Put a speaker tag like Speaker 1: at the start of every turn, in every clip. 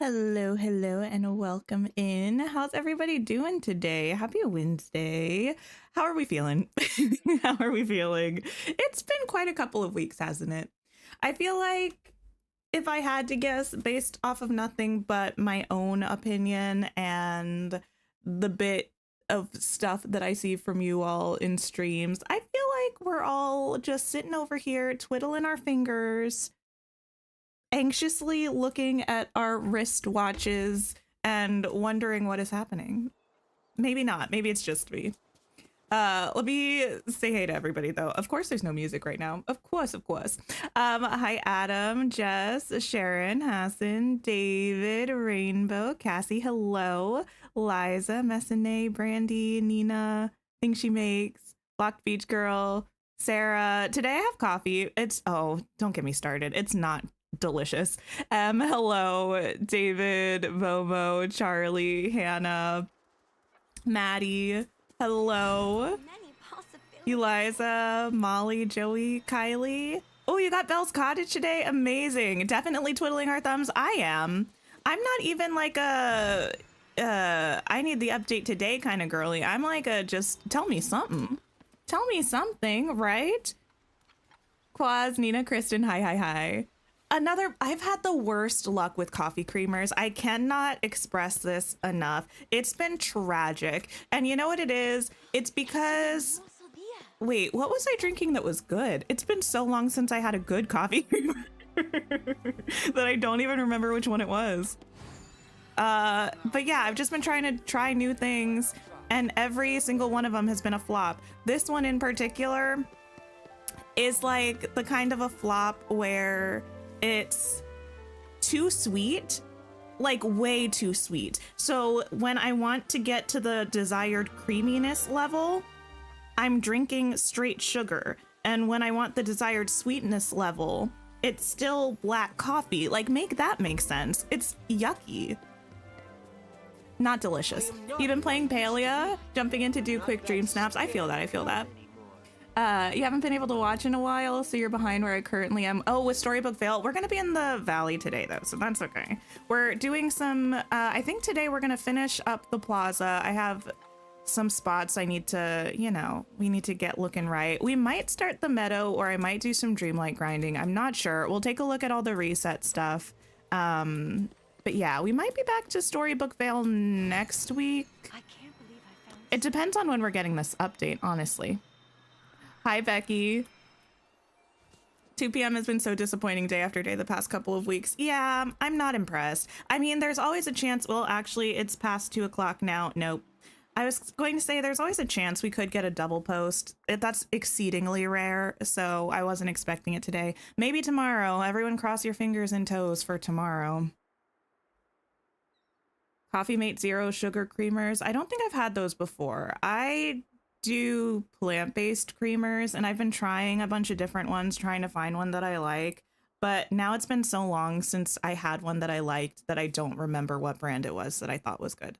Speaker 1: Hello, hello, and welcome in. How's everybody doing today? Happy Wednesday. How are we feeling? How are we feeling? It's been quite a couple of weeks, hasn't it? I feel like if I had to guess based off of nothing but my own opinion and the bit of stuff that I see from you all in streams, I feel like we're all just sitting over here twiddling our fingers, anxiously looking at our wristwatches and wondering what is happening. Maybe not. Maybe it's just me. Let me say hey to everybody, though. Of course, there's no music right now. Of course, of course. Hi, Adam, Jess, Sharon, Hassan, David, Rainbow, Cassie, hello, Liza, Messine, Brandy, Nina, Think She Makes, Blocked Beach Girl, Sarah. Today I have coffee. Oh, don't get me started. It's not delicious. Hello, David, Momo, Charlie, Hannah, Maddie. Hello, Eliza, Molly, Joey, Kylie. Oh, you got Belle's Cottage today? Amazing. Definitely twiddling our thumbs. I am. I'm not even like a I need the update today kind of girly. I'm like a just tell me something. Tell me something, right? Quaz, Nina, Kristen, hi. I've had the worst luck with coffee creamers. I cannot express this enough. It's been tragic. And you know what it is? It's because, wait, what was I drinking that was good? It's been so long since I had a good coffee creamer that I don't even remember which one it was. But yeah, I've just been trying to try new things and every single one of them has been a flop. This one in particular is like the kind of a flop where it's too sweet, like way too sweet. So when I want to get to the desired creaminess level, I'm drinking straight sugar. And when I want the desired sweetness level, it's still black coffee. Like, make that make sense. It's yucky. Not delicious. You've been playing Palia, jumping in to do quick dream snaps. I feel that. You haven't been able to watch in a while, so you're behind where I currently am. Oh, with Storybook Vale, we're gonna be in the valley today though, so that's okay. We're doing some, I think today we're gonna finish up the plaza. I have some spots I need to, we need to get looking right. We might start the meadow, or I might do some Dreamlight grinding. I'm not sure. We'll take a look at all the reset stuff. But yeah, we might be back to Storybook Vale next week. It depends on when we're getting this update, honestly. Hi, Becky. 2 p.m. has been so disappointing day after day the past couple of weeks. Yeah, I'm not impressed. I mean, there's always a chance. Well, actually, it's past 2 o'clock now. Nope. I was going to say there's always a chance we could get a double post. That's exceedingly rare, so I wasn't expecting it today. Maybe tomorrow. Everyone cross your fingers and toes for tomorrow. Coffee Mate Zero sugar creamers. I don't think I've had those before. I do plant-based creamers and I've been trying a bunch of different ones, trying to find one that I like, but now it's been so long since I had one that I liked that I don't remember what brand it was that I thought was good.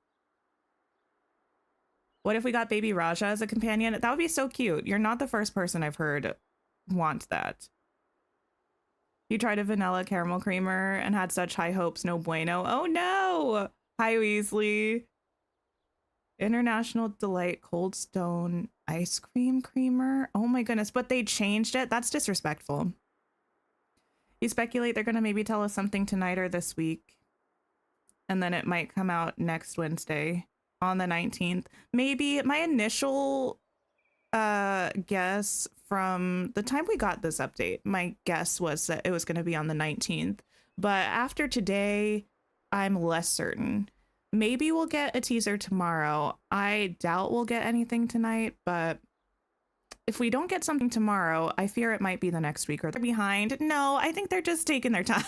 Speaker 1: What if we got baby Raja as a companion? That would be so cute. You're not the first person I've heard want that. You tried a vanilla caramel creamer and had such high hopes, no bueno. Oh no! Hi Weasley. International Delight Cold Stone ice cream creamer. Oh my goodness, but they changed it. That's disrespectful. You speculate they're gonna maybe tell us something tonight or this week, and then it might come out next Wednesday on the 19th. Maybe. My initial guess from the time we got this update, my guess was that it was going to be on the 19th, but after today I'm less certain. Maybe we'll get a teaser tomorrow. I doubt we'll get anything tonight, but if we don't get something tomorrow, I fear it might be the next week or they're behind. No, I think they're just taking their time.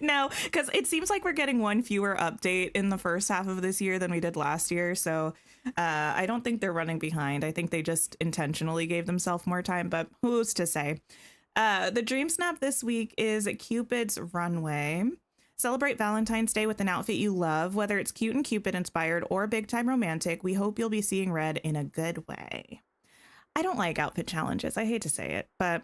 Speaker 1: No, because it seems like we're getting one fewer update in the first half of this year than we did last year. So I don't think they're running behind. I think they just intentionally gave themselves more time, but who's to say? The Dream Snap this week is Cupid's Runway. Celebrate Valentine's Day with an outfit you love, whether it's cute and Cupid inspired or big time romantic. We hope you'll be seeing red in a good way. I don't like outfit challenges. I hate to say it, but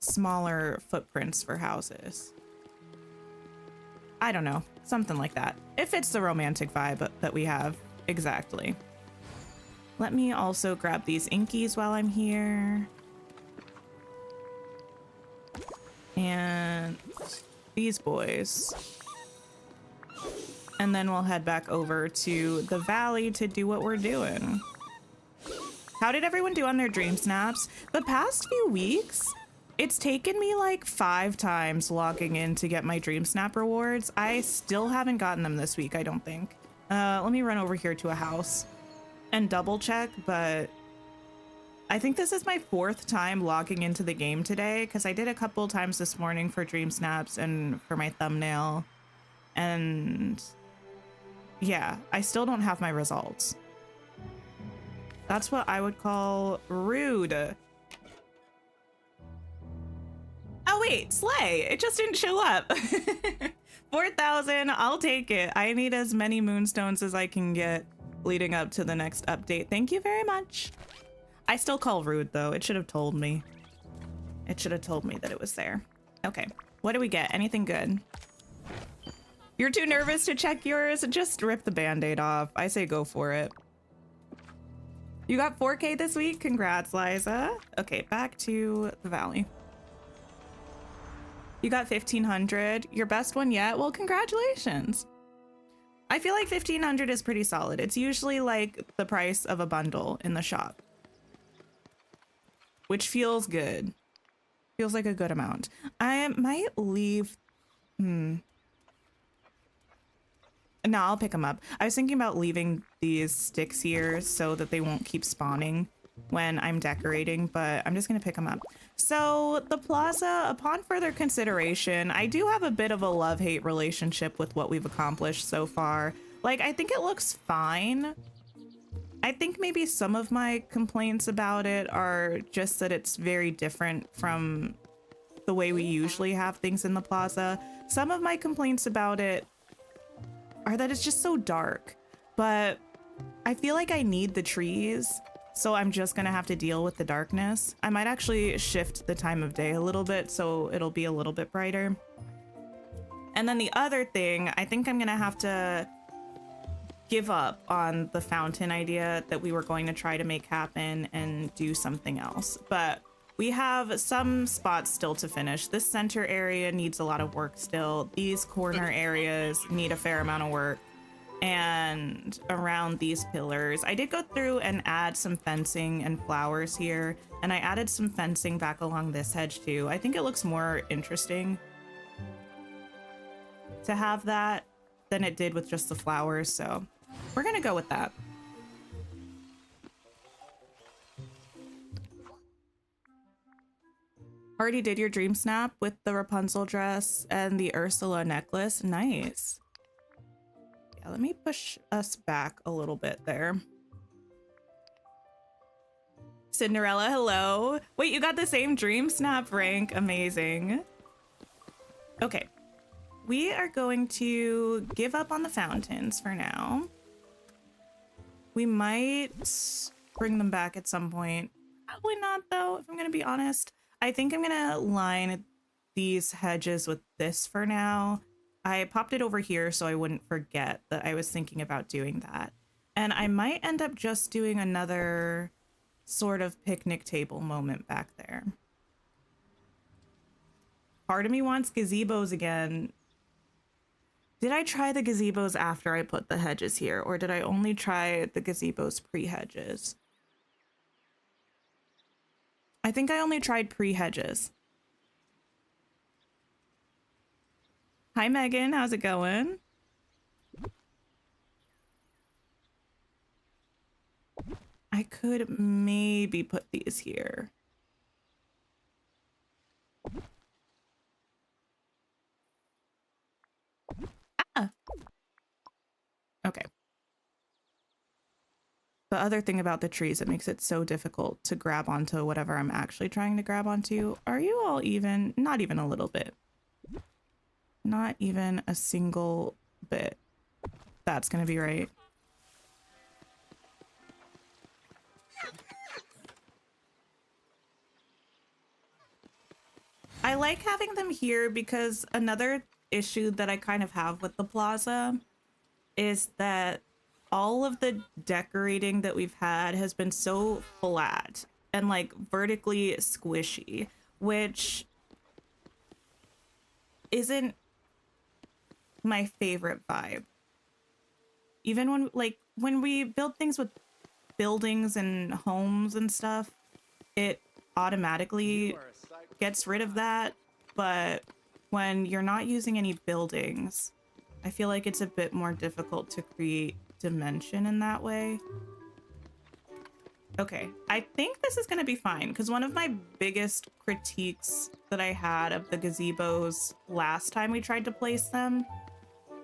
Speaker 1: smaller footprints for houses. I don't know, something like that. It fits the romantic vibe that we have. Exactly. Let me also grab these inkies while I'm here. And these boys. And then we'll head back over to the valley to do what we're doing. How did everyone do on their dream snaps? The past few weeks, it's taken me like 5 times logging in to get my dream snap rewards. I still haven't gotten them this week, I don't think. Let me run over here to a house and double check, but I think this is my 4th time logging into the game today, because I did a couple times this morning for dream snaps and for my thumbnail. And yeah, I still don't have my results. That's what I would call rude. Oh wait, slay, it just didn't show up. 4,000, I'll take it. I need as many moonstones as I can get leading up to the next update. Thank you very much. I still call rude though. It should have told me. It should have told me that it was there. Okay, what do we get? Anything good? You're too nervous to check yours? Just rip the band-aid off. I say go for it. You got 4K this week? Congrats, Liza. Okay, back to the valley. You got 1,500. Your best one yet? Well, congratulations. I feel like 1,500 is pretty solid. It's usually like the price of a bundle in the shop, which feels good. Feels like a good amount. I might leave. No, I'll pick them up. I was thinking about leaving these sticks here so that they won't keep spawning when I'm decorating, but I'm just gonna pick them up. So the plaza, upon further consideration, I do have a bit of a love-hate relationship with what we've accomplished so far. Like, I think it looks fine. I think maybe some of my complaints about it are just that it's very different from the way we usually have things in the plaza. Some of my complaints about it are that it's just so dark, but I feel like I need the trees, so I'm just gonna have to deal with the darkness. I might actually shift the time of day a little bit so it'll be a little bit brighter. And then the other thing, I think I'm gonna have to give up on the fountain idea that we were going to try to make happen and do something else. But we have some spots still to finish. This center area needs a lot of work still. These corner areas need a fair amount of work. And around these pillars, I did go through and add some fencing and flowers here. And I added some fencing back along this hedge too. I think it looks more interesting to have that than it did with just the flowers. So we're gonna go with that. Already did your dream snap with the Rapunzel dress and the Ursula necklace. Nice. Yeah, let me push us back a little bit there. Cinderella, hello. Wait, you got the same dream snap rank. Amazing. Okay. We are going to give up on the fountains for now. We might bring them back at some point. Probably not though, if I'm gonna be honest. I think I'm gonna line these hedges with this for now. I popped it over here so I wouldn't forget that I was thinking about doing that. And I might end up just doing another sort of picnic table moment back there. Part of me wants gazebos again. Did I try the gazebos after I put the hedges here, or did I only try the gazebos pre-hedges? I think I only tried pre-hedges. Hi, Megan. How's it going? I could maybe put these here. Ah. Okay. The other thing about the trees that makes it so difficult to grab onto whatever I'm actually trying to grab onto. Are you all even? Not even a little bit. Not even a single bit. That's gonna be right. like having them here because another issue that I kind of have with the plaza is that all of the decorating that we've had has been so flat and like vertically squishy, which isn't my favorite vibe. Even when we build things with buildings and homes and stuff, it automatically gets rid of that. But when you're not using any buildings, I feel like it's a bit more difficult to create dimension in that way. Okay, I think this is gonna be fine because one of my biggest critiques that I had of the gazebos last time we tried to place them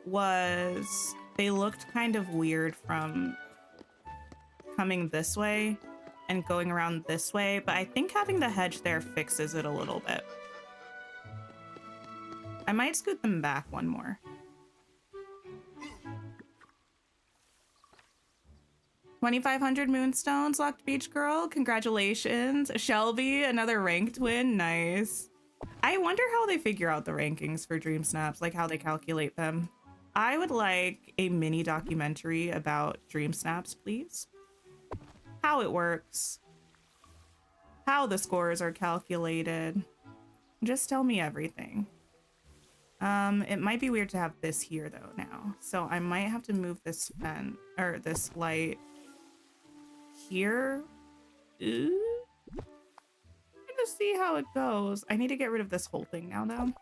Speaker 1: was they looked kind of weird from coming this way and going around this way, but I think having the hedge there fixes it a little bit. I might scoot them back one more. 2,500 moonstones, Locked Beach Girl. Congratulations. Shelby, another ranked win. Nice. I wonder how they figure out the rankings for Dream Snaps, like how they calculate them. I would like a mini documentary about Dream Snaps, please. How it works. How the scores are calculated. Just tell me everything. It might be weird to have this here though now. So I might have to move this pen or this light here. Ooh. Just see how it goes. I need to get rid of this whole thing now though.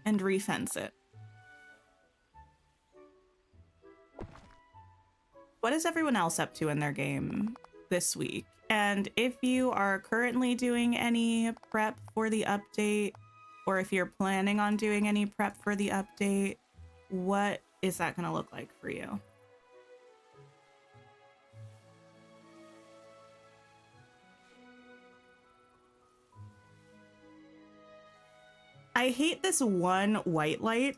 Speaker 1: And refence it. What is everyone else up to in their game this week? And if you are currently doing any prep for the update, or if you're planning on doing any prep for the update, what is that going to look like for you? I hate this one white light.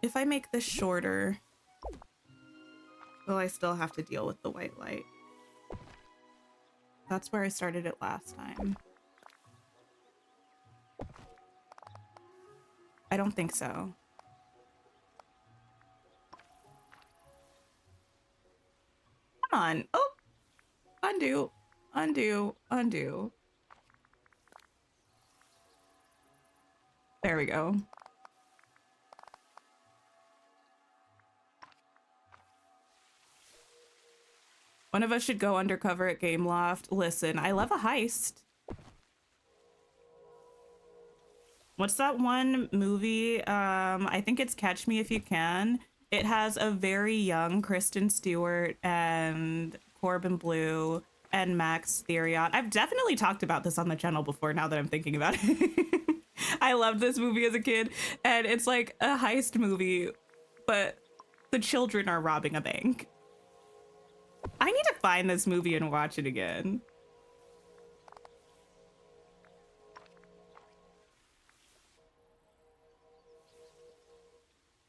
Speaker 1: If I make this shorter, will I still have to deal with the white light? That's where I started it last time. I don't think so. Come on. Oh, undo, undo, undo. There we go. One of us should go undercover at Gameloft. Listen, I love a heist. What's that one movie? I think it's Catch Me If You Can. It has a very young Kristen Stewart and Corbin Bleu and Max Theriot. I've definitely talked about this on the channel before now that I'm thinking about it. I loved this movie as a kid, and it's like a heist movie, but the children are robbing a bank. I need to find this movie and watch it again.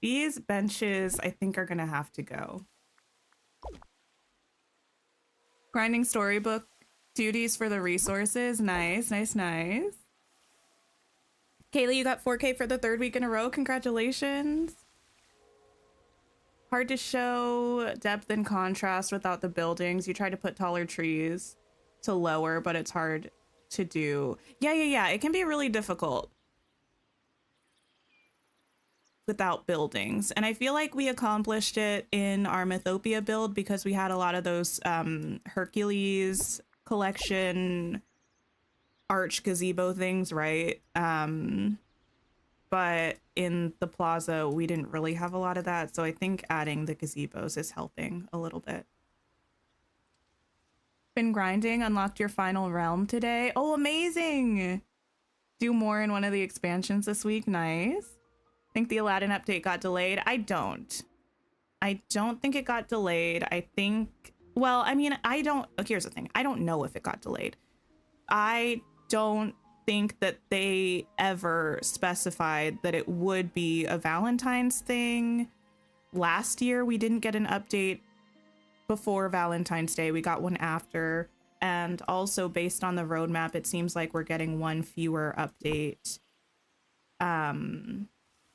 Speaker 1: These benches, I think, are gonna have to go. Grinding storybook duties for the resources. Nice, nice, nice. Kaylee, you got 4K for the third week in a row. Congratulations. Hard to show depth and contrast without the buildings. You try to put taller trees to lower, but it's hard to do. Yeah. It can be really difficult without buildings. And I feel like we accomplished it in our Mythopia build because we had a lot of those Hercules collection arch gazebo things, right? But in the plaza, we didn't really have a lot of that. So I think adding the gazebos is helping a little bit. Been grinding, unlocked your final realm today. Oh, amazing. Do more in one of the expansions this week. Nice. Think the Aladdin update got delayed. I don't think it got delayed. I think, well, I mean, here's the thing. I don't know if it got delayed. I don't think that they ever specified that it would be a Valentine's thing. Last year, we didn't get an update before Valentine's Day. We got one after. And also based on the roadmap, it seems like we're getting one fewer update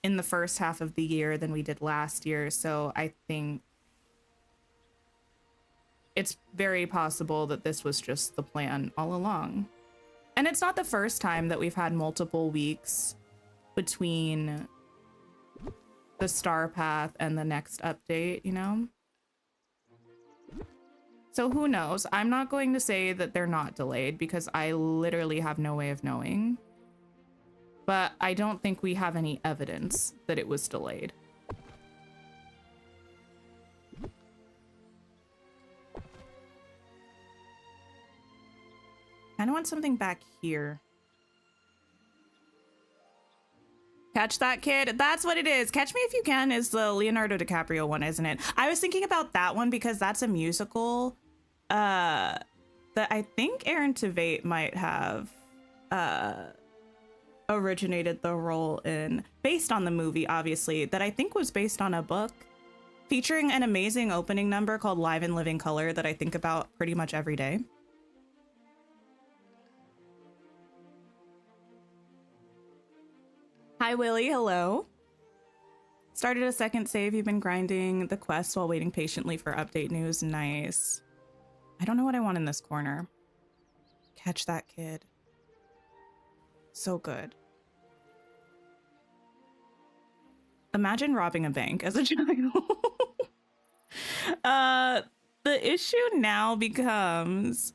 Speaker 1: in the first half of the year than we did last year. So I think it's very possible that this was just the plan all along. And it's not the first time that we've had multiple weeks between the star path and the next update, you know? So who knows? I'm not going to say that they're not delayed because I literally have no way of knowing. But I don't think we have any evidence that it was delayed. I want something back here. Catch That Kid. That's what it is. Catch Me If You Can is the Leonardo DiCaprio one, isn't it? I was thinking about that one because that's a musical that I think Aaron Tveit might have originated the role in, based on the movie, obviously, that I think was based on a book featuring an amazing opening number called Live in Living Color that I think about pretty much every day. Hi, Willie. Hello. Started a second save. You've been grinding the quest while waiting patiently for update news. Nice. I don't know what I want in this corner. Catch That Kid. So good. Imagine robbing a bank as a child. The issue now becomes,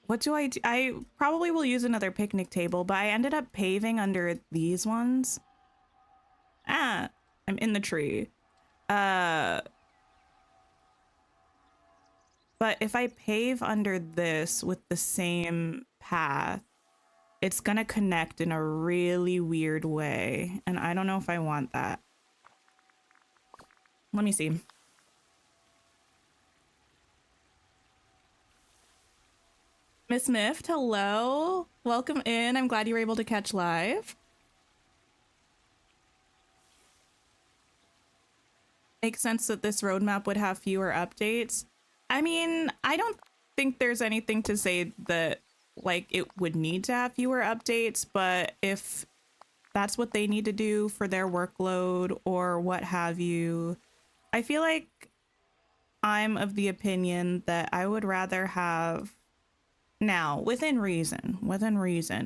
Speaker 1: what do? I probably will use another picnic table, but I ended up paving under these ones. Ah, I'm in the tree. But if I pave under this with the same path, it's gonna connect in a really weird way. And I don't know if I want that. Let me see. Miss Mift, hello. Welcome in. I'm glad you were able to catch live. Makes sense that this roadmap would have fewer updates. I mean, I don't think there's anything to say that like it would need to have fewer updates, but if that's what they need to do for their workload or what have you, I feel like I'm of the opinion that I would rather have, now within reason,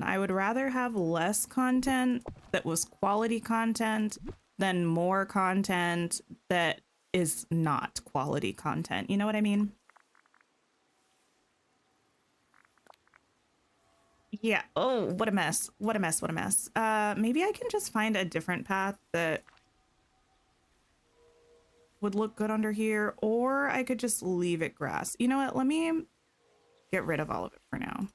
Speaker 1: I would rather have less content that was quality content than more content that is not quality content. You know what I mean? Yeah. Oh, what a mess. What a mess. What a mess. Maybe I can just find a different path that would look good under here, or I could just leave it grass. You know what? Let me get rid of all of it for now.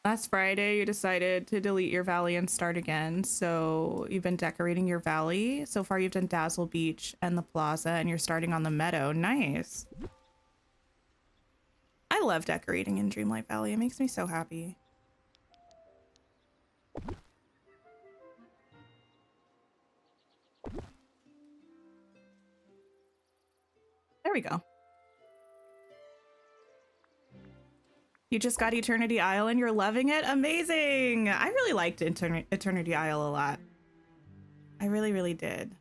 Speaker 1: Last Friday, you decided to delete your valley and start again. So you've been decorating your valley. So far, you've done Dazzle Beach and the Plaza, and you're starting on the Meadow. Nice. I love decorating in Dreamlight Valley. It makes me so happy. There we go. You just got Eternity Isle and you're loving it? Amazing! I really liked Eternity Isle a lot. I really, really did.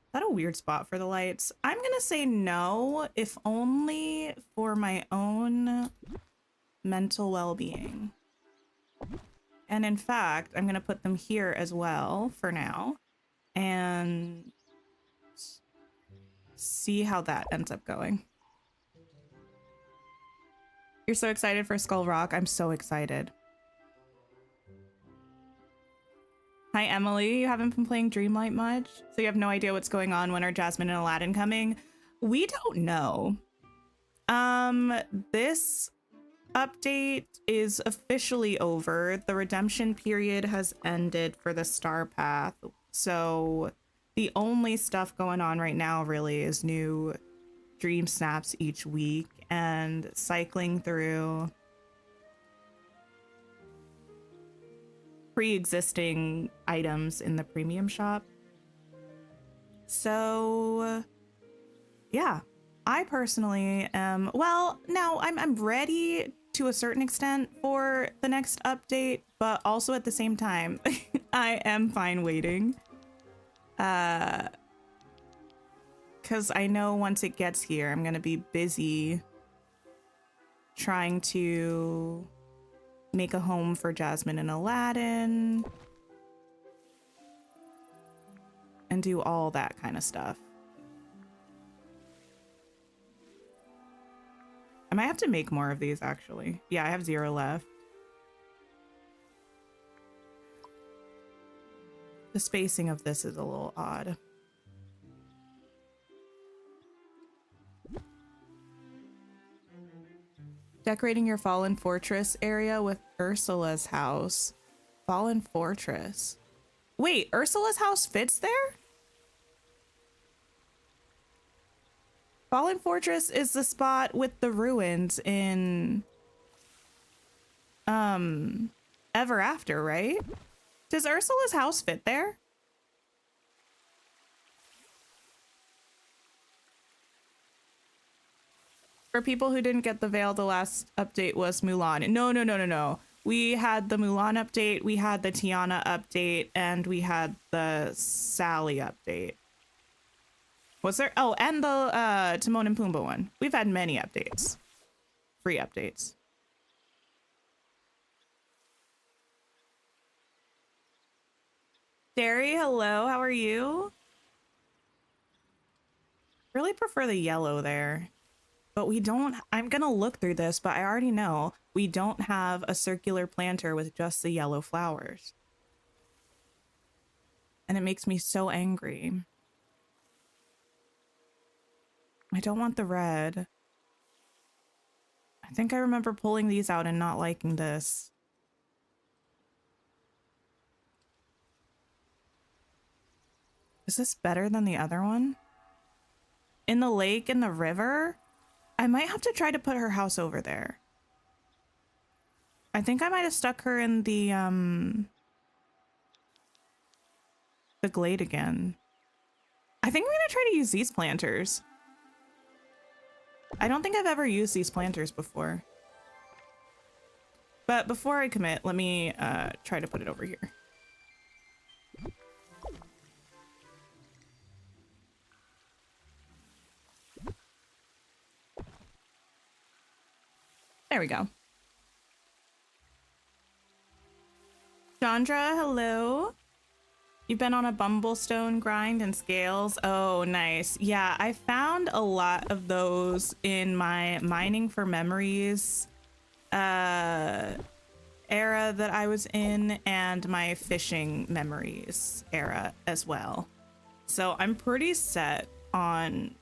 Speaker 1: Is that a weird spot for the lights? I'm gonna say no, if only for my own mental well-being. And in fact, I'm gonna put them here as well for now and see how that ends up going. You're so excited for Skull Rock. I'm so excited. Hi, Emily. You haven't been playing Dreamlight much, so you have no idea what's going on. When are Jasmine and Aladdin coming? We don't know. This update is officially over. The redemption period has ended for the Star Path, so the only stuff going on right now really is new dream snaps each week and cycling through pre-existing items in the premium shop. So yeah, I personally am, well, now I'm ready to a certain extent for the next update, but also at the same time, I am fine waiting. Because I know once it gets here, I'm going to be busy trying to make a home for Jasmine and Aladdin and do all that kind of stuff. I might have to make more of these, actually. Yeah, I have 0 left. The spacing of this is a little odd. Decorating your Fallen Fortress area with Ursula's house. Fallen Fortress. Wait, Ursula's house fits there? Fallen Fortress is the spot with the ruins in Ever After, right? Does Ursula's house fit there? For people who didn't get the veil, the last update was Mulan. No. We had the Mulan update, we had the Tiana update, and we had the Sally update. Was there? Oh, and the Timon and Pumbaa one. We've had many updates. Free updates. Derry, hello, how are you? Really prefer the yellow there. But we don't, I'm gonna look through this, but I already know we don't have a circular planter with just the yellow flowers. And it makes me so angry. I don't want the red. I think I remember pulling these out and not liking this. Is this better than the other one? In the lake, in the river? I might have to try to put her house over there. I think I might have stuck her in the glade again. I think I'm gonna try to use these planters. I don't think I've ever used these planters before. But before I commit, let me try to put it over here. There we go. Chandra, hello. You've been on a Bumblestone grind and scales. Oh, nice. Yeah, I found a lot of those in my mining for memories era that I was in, and my fishing memories era as well. So I'm pretty set on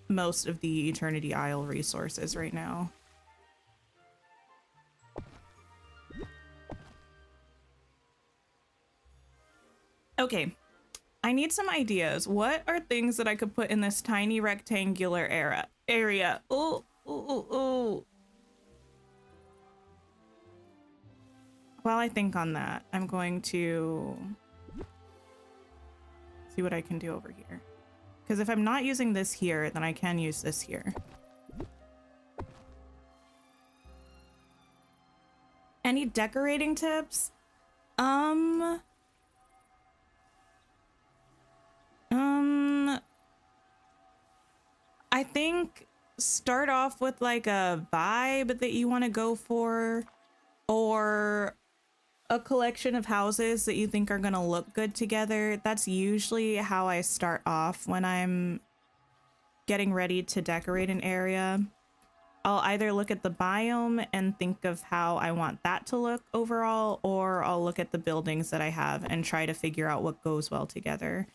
Speaker 1: most of the Eternity Isle resources right now. Okay, I need some ideas. What are things that I could put in this tiny rectangular area? Oh. While I think on that, I'm going to see what I can do over here. Because if I'm not using this here, then I can use this here. Any decorating tips? I think start off with like a vibe that you want to go for, or a collection of houses that you think are going to look good together. That's usually how I start off when I'm getting ready to decorate an area. I'll either look at the biome and think of how I want that to look overall, or I'll look at the buildings that I have and try to figure out what goes well together.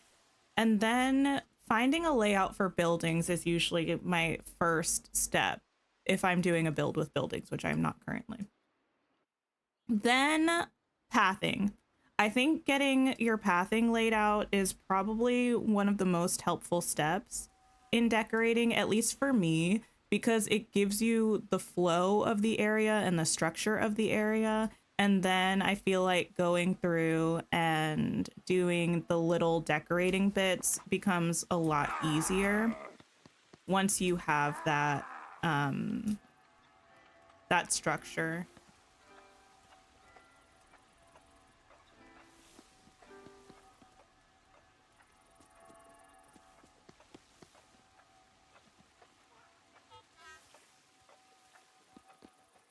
Speaker 1: And then finding a layout for buildings is usually my first step if I'm doing a build with buildings, which I'm not currently. Then pathing. I think getting your pathing laid out is probably one of the most helpful steps in decorating, at least for me, because it gives you the flow of the area and the structure of the area. And then I feel like going through and doing the little decorating bits becomes a lot easier once you have that structure.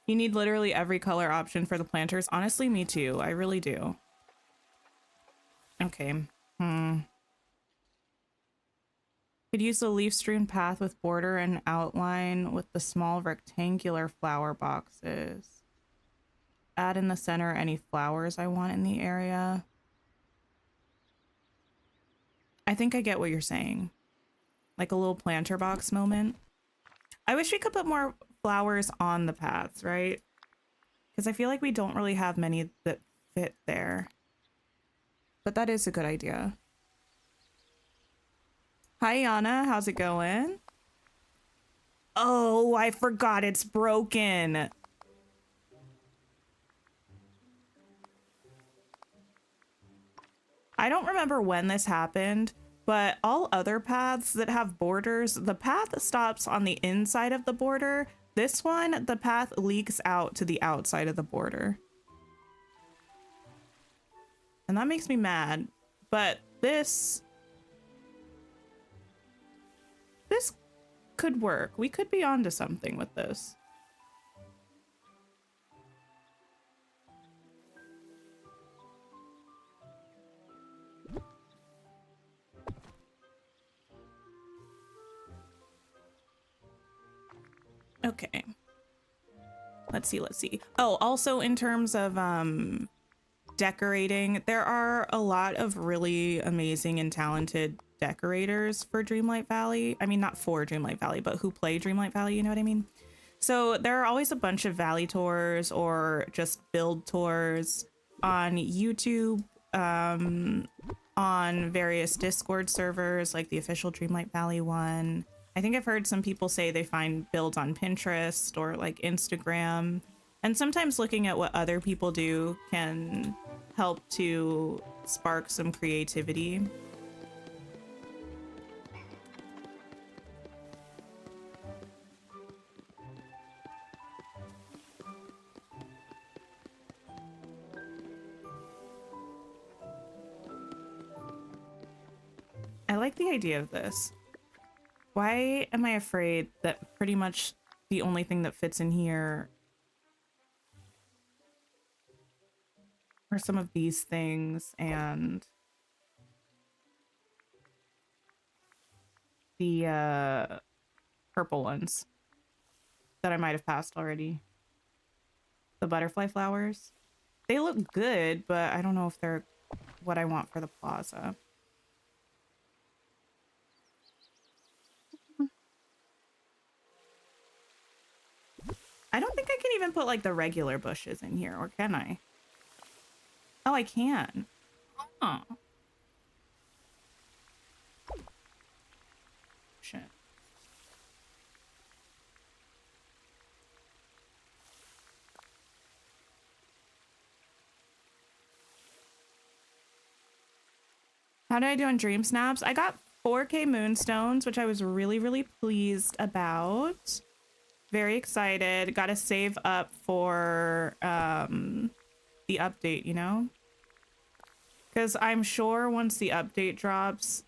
Speaker 1: You need literally every color option for the planters. Honestly, me too. I really do. Okay. Could use the leaf-strewn path with border and outline with the small rectangular flower boxes. Add in the center any flowers I want in the area. I think I get what you're saying. Like a little planter box moment. I wish we could put more flowers on the paths, right? Because I feel like we don't really have many that fit there. But that is a good idea. Hi, Yana. How's it going? Oh, I forgot it's broken. I don't remember when this happened, but all other paths that have borders, the path stops on the inside of the border. This one, the path leaks out to the outside of the border. And that makes me mad. But this could work. We could be onto something with this. Okay. Let's see. Oh, also in terms of decorating, there are a lot of really amazing and talented decorators for Dreamlight Valley. I mean, not for Dreamlight Valley, but who play Dreamlight Valley, you know what I mean? So there are always a bunch of Valley tours or just build tours on YouTube, on various Discord servers, like the official Dreamlight Valley one. I think I've heard some people say they find builds on Pinterest or like Instagram. And sometimes looking at what other people do can help to spark some creativity. I like the idea of this. Why am I afraid that pretty much the only thing that fits in here are some of these things and the purple ones that I might have passed already? The butterfly flowers. They look good, but I don't know if they're what I want for the plaza. I don't think I can even put like the regular bushes in here, or can I? Oh, I can. Oh. Shit. How did I do on Dream Snaps? I got 4K moonstones, which I was really, really pleased about. Very excited. Got to save up for the update, you know? Because I'm sure once the update drops,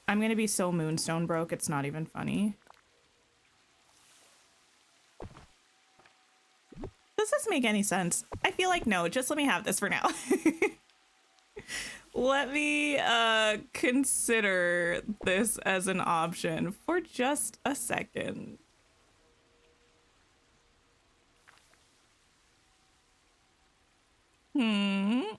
Speaker 1: I'm going to be so moonstone broke, it's not even funny. Does this make any sense? I feel like no, just let me have this for now. Let me consider this as an option for just a second. I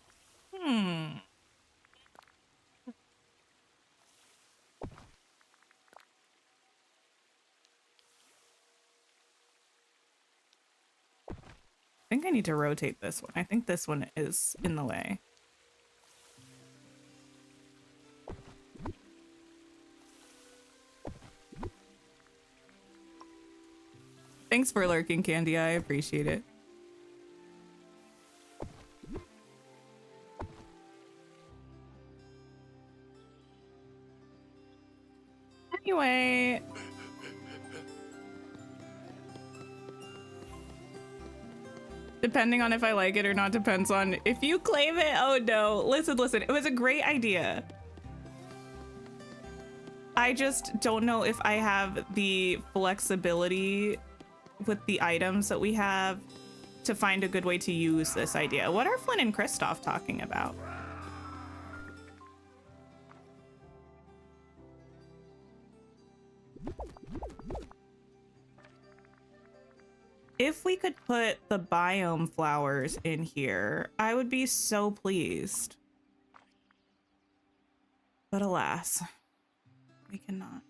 Speaker 1: think I need to rotate this one. I think this one is in the way. Thanks for lurking, Candy. I appreciate it. Depending on if I like it or not depends on if you claim it. Oh no, listen, it was a great idea. I just don't know if I have the flexibility with the items that we have to find a good way to use this idea. What are Flynn and Kristoff talking about? If we could put the biome flowers in here, I would be so pleased. But alas, we cannot.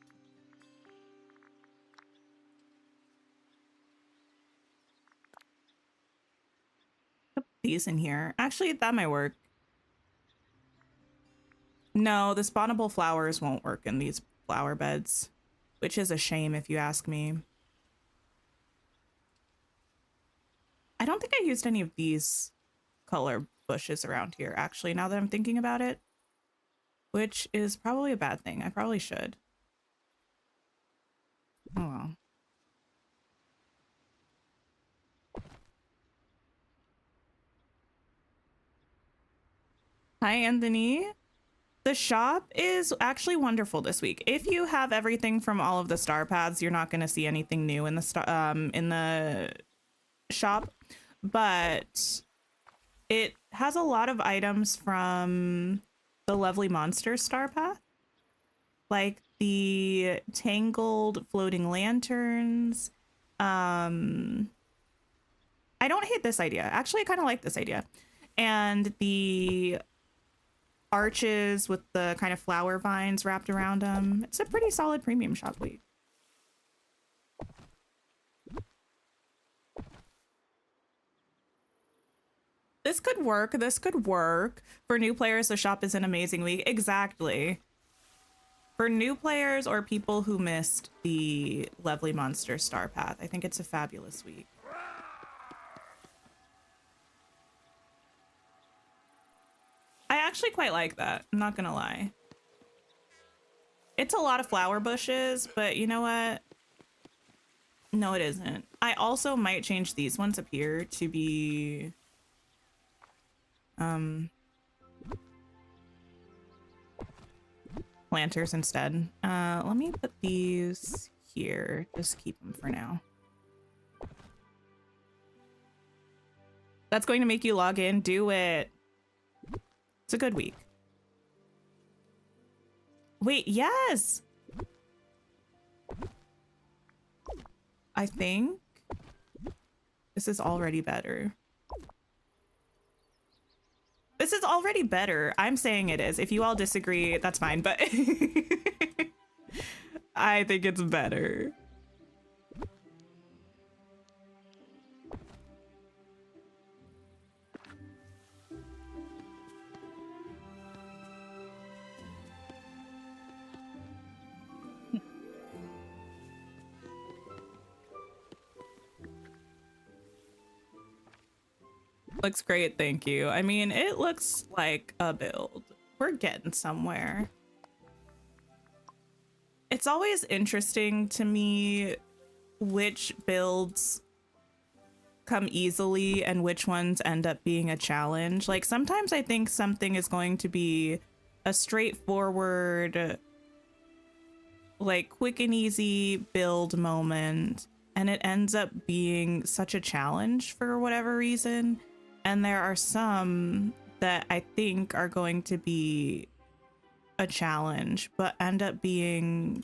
Speaker 1: Put these in here. Actually, that might work. No, the spawnable flowers won't work in these flower beds, which is a shame if you ask me. I don't think I used any of these color bushes around here, actually, now that I'm thinking about it, which is probably a bad thing. I probably should. Oh well. Hi, Anthony. The shop is actually wonderful this week. If you have everything from all of the star paths, you're not going to see anything new in the shop, but it has a lot of items from the Lovely Monster star path, like the tangled floating lanterns. I don't hate this idea. Actually, I kind of like this idea. And the arches with the kind of flower vines wrapped around them. It's a pretty solid premium shop week. This could work. This could work. For new players, the shop is an amazing week. Exactly. For new players or people who missed the Lovely Monster Star Path, I think it's a fabulous week. I actually quite like that. I'm not gonna lie. It's a lot of flower bushes, but you know what? No, it isn't. I also might change these ones up here to be planters instead. Let me put these here. Just keep them for now. That's going to make you log in. Do it. It's a good week. Wait, yes. I think this is already better. This is already better. I'm saying it is. If you all disagree, that's fine, but I think it's better. Looks great, thank you. I mean, it looks like a build. We're getting somewhere. It's always interesting to me which builds come easily and which ones end up being a challenge. Like, sometimes I think something is going to be a straightforward, like, quick and easy build moment, and it ends up being such a challenge for whatever reason. And there are some that I think are going to be a challenge, but end up being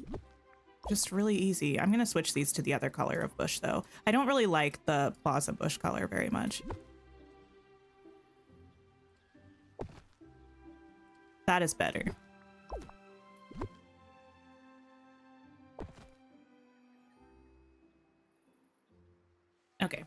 Speaker 1: just really easy. I'm going to switch these to the other color of bush, though. I don't really like the Plaza bush color very much. That is better. Okay.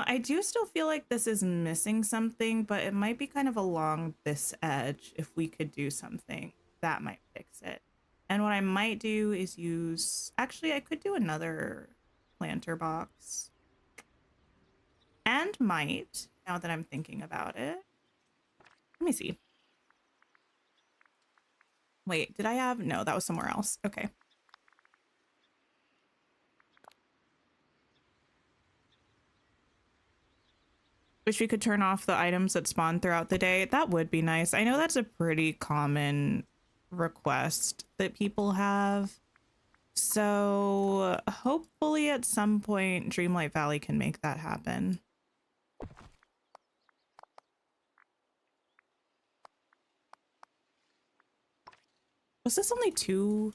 Speaker 1: I do still feel like this is missing something, but it might be kind of along this edge. If we could do something, that might fix it. And what I might do is use... Actually, I could do another planter box. And might, now that I'm thinking about it. Let me see. Wait, did I have... No, that was somewhere else. Okay. Wish we could turn off the items that spawn throughout the day. That would be nice. I know that's a pretty common request that people have. So hopefully at some point Dreamlight Valley can make that happen. Was this only 2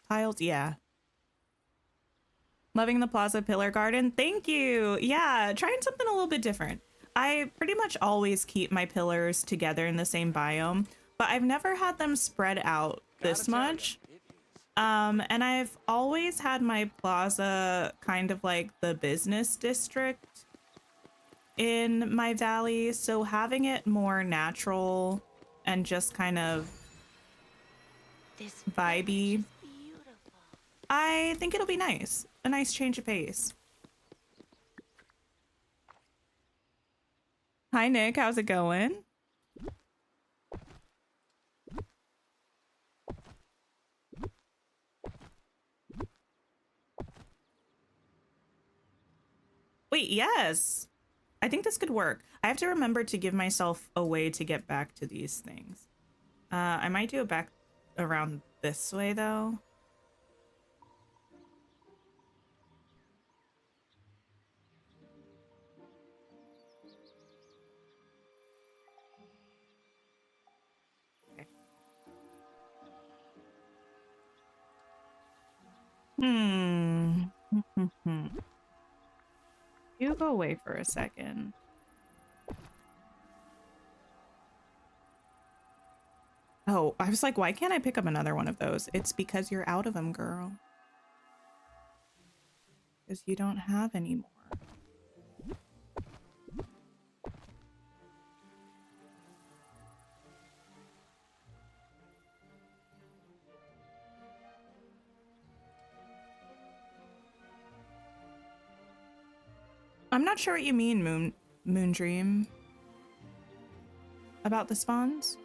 Speaker 1: tiles? Yeah. Loving the Plaza Pillar Garden. Thank you. Yeah, trying something a little bit different. I pretty much always keep my pillars together in the same biome, but I've never had them spread out this much. And I've always had my plaza kind of like the business district in my valley, so having it more natural and just kind of vibey, I think it'll be nice. A nice change of pace. Hi, Nick. How's it going? Wait, yes. I think this could work. I have to remember to give myself a way to get back to these things. I might do it back around this way, though. Hmm. You go away for a second. Oh, I was like, why can't I pick up another one of those? It's because you're out of them, girl. Because you don't have any more. I'm not sure what you mean, Moondream. About the spawns?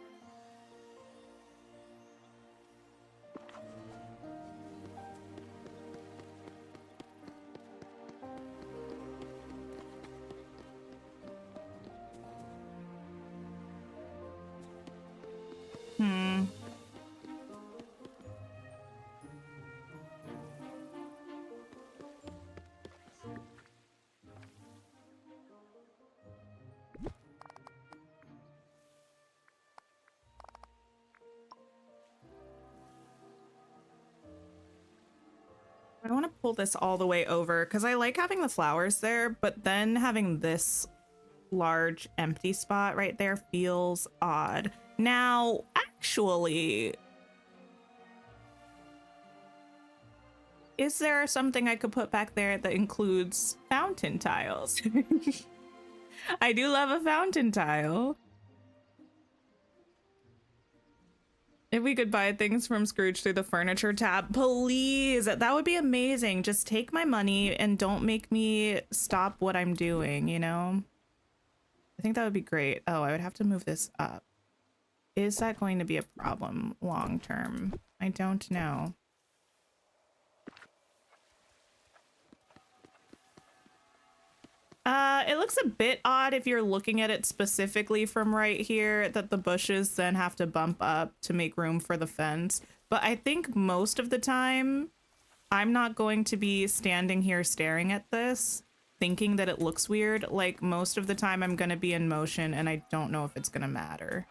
Speaker 1: I don't want to pull this all the way over because I like having the flowers there, but then having this large empty spot right there feels odd. Now, actually, is there something I could put back there that includes fountain tiles? I do love a fountain tile. If we could buy things from Scrooge through the furniture tab, please, that would be amazing. Just take my money and don't make me stop what I'm doing, you know? I think that would be great. Oh, I would have to move this up. Is that going to be a problem long term? I don't know. It looks a bit odd if you're looking at it specifically from right here, that the bushes then have to bump up to make room for the fence. But I think most of the time, I'm not going to be standing here staring at this, thinking that it looks weird. Like, most of the time I'm going to be in motion and I don't know if it's going to matter.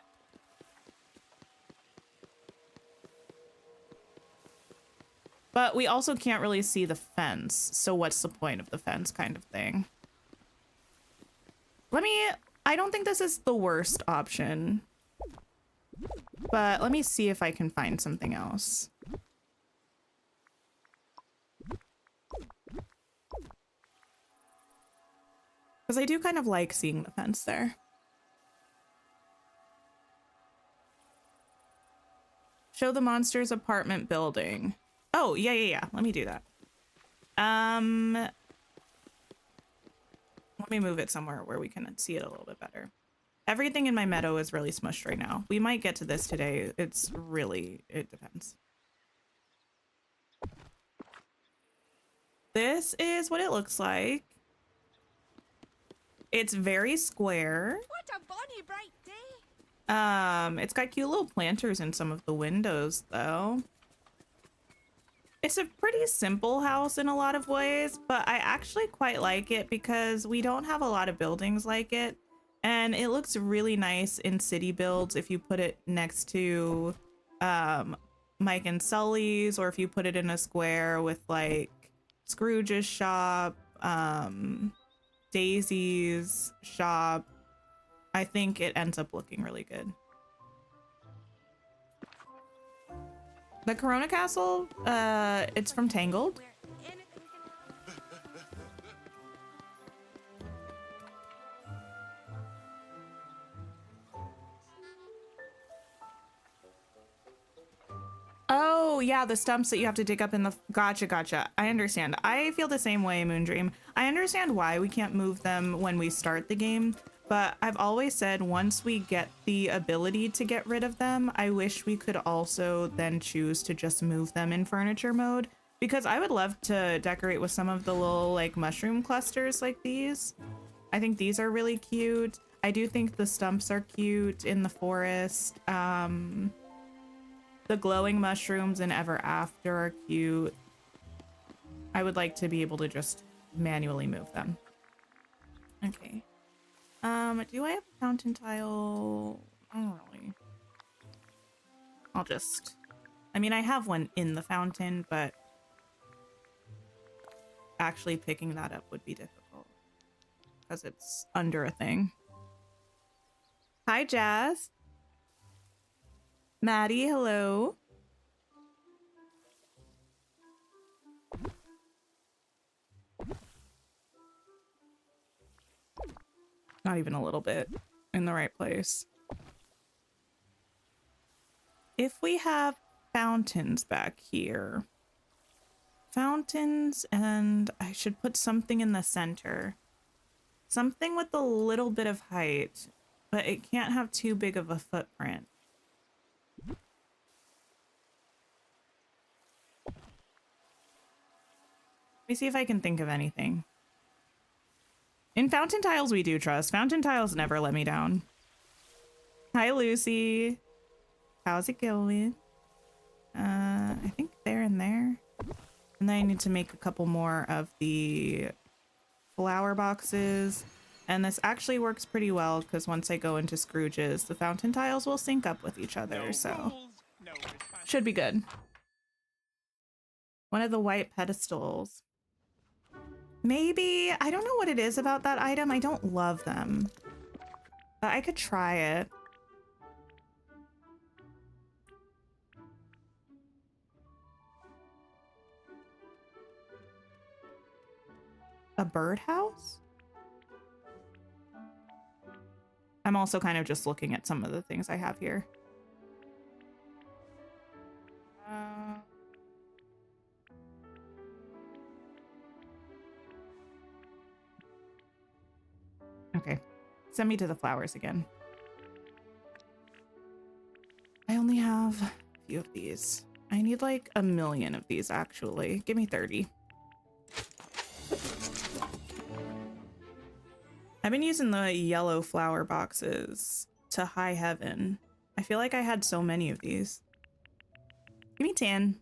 Speaker 1: But we also can't really see the fence, so what's the point of the fence kind of thing? I don't think this is the worst option, but let me see if I can find something else. Because I do kind of like seeing the fence there. Show the monster's apartment building. Oh, yeah. Let me do that. Let me move it somewhere where we can see it a little bit better. Everything in my meadow is really smushed right now. We might get to this today. It depends. This is what it looks like. It's very square.
Speaker 2: What a bonny bright day.
Speaker 1: It's got cute little planters in some of the windows though. It's a pretty simple house in a lot of ways, but I actually quite like it because we don't have a lot of buildings like it. And it looks really nice in city builds if you put it next to Mike and Sully's, or if you put it in a square with like Scrooge's shop, Daisy's shop. I think it ends up looking really good. The Corona Castle, it's from Tangled. Oh, yeah, the stumps that you have to dig up in the... Gotcha. I understand. I feel the same way, Moondream. I understand why we can't move them when we start the game, but I've always said once we get the ability to get rid of them, I wish we could also then choose to just move them in furniture mode, because I would love to decorate with some of the little like mushroom clusters like these. I think these are really cute. I do think the stumps are cute in the forest. The glowing mushrooms in Ever After are cute. I would like to be able to just manually move them. Okay. Do I have a fountain tile? I don't really. I mean, I have one in the fountain, but actually picking that up would be difficult because it's under a thing. Hi, Jazz. Maddie, hello. Not even a little bit in the right place. If we have fountains back here. Fountains, and I should put something in the center. Something with a little bit of height, but it can't have too big of a footprint. Let me see if I can think of anything. In fountain tiles, we do trust. Fountain tiles never let me down. Hi, Lucy. How's it going? I think there and there. And then I need to make a couple more of the flower boxes. And this actually works pretty well because once I go into Scrooge's, the fountain tiles will sync up with each other, so should be good. One of the white pedestals. Maybe, I don't know what it is about that item. I don't love them, but I could try it. A birdhouse? I'm also kind of just looking at some of the things I have here. Okay, send me to the flowers again. I only have a few of these. I need like 1,000,000 of these, actually. Give me 30. I've been using the yellow flower boxes to high heaven. I feel like I had so many of these. Give me 10.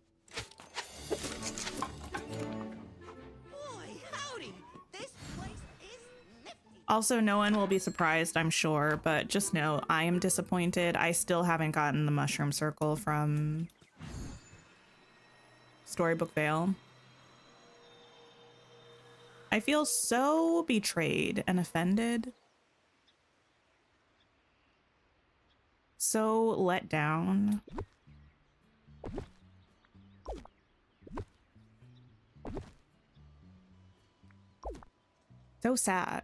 Speaker 1: Also, no one will be surprised, I'm sure, but just know I am disappointed. I still haven't gotten the mushroom circle from Storybook Vale. I feel so betrayed and offended. So let down. So sad.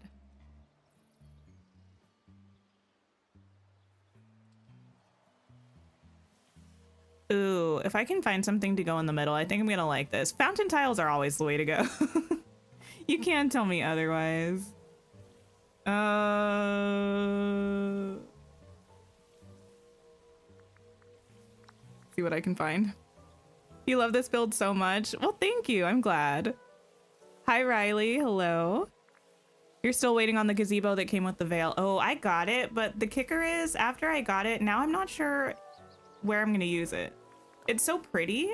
Speaker 1: Ooh, if I can find something to go in the middle, I think I'm gonna like this. Fountain tiles are always the way to go. You can't tell me otherwise. See what I can find. You love this build so much. Well, thank you. I'm glad. Hi, Riley. Hello. You're still waiting on the gazebo that came with the veil. Oh, I got it, but the kicker is after I got it, now I'm not sure where I'm gonna use it. It's so pretty.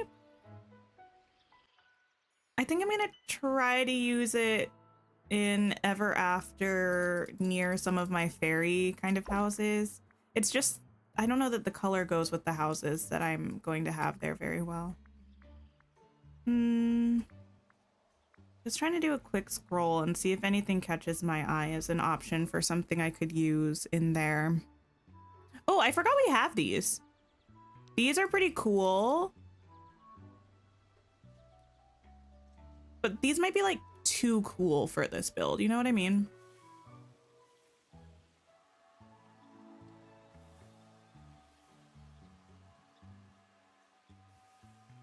Speaker 1: I think I'm gonna try to use it in Ever After near some of my fairy kind of houses. It's just, I don't know that the color goes with the houses that I'm going to have there very well. Just trying to do a quick scroll and see if anything catches my eye as an option for something I could use in there. Oh, I forgot we have these. These are pretty cool. But these might be like too cool for this build. You know what I mean?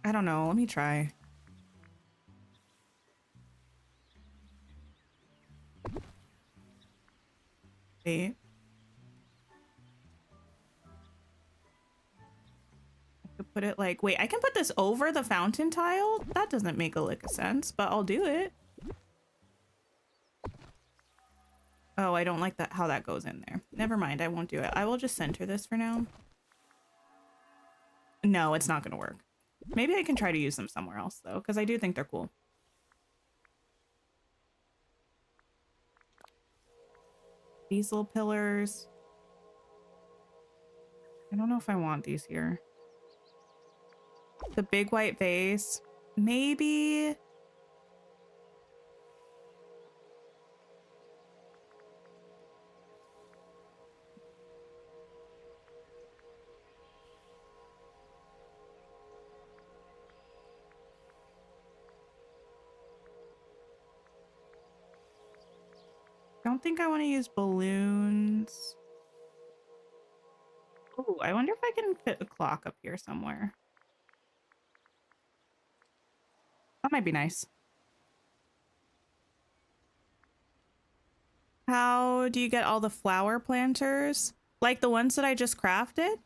Speaker 1: I don't know. Let me try. Wait. I could put it like, wait, I can put this over the fountain tile? That doesn't make a lick of sense, but I'll do it. Oh, I don't like that, how that goes in there. Never mind, I won't do it. I will just center this for now. No, it's not gonna work. Maybe I can try to use them somewhere else though, because I do think they're cool. These little pillars. I don't know if I want these here. The big white vase. Maybe. I don't think I want to use balloons. Oh, I wonder if I can fit a clock up here somewhere. That might be nice. How do you get all the flower planters? Like the ones that I just crafted?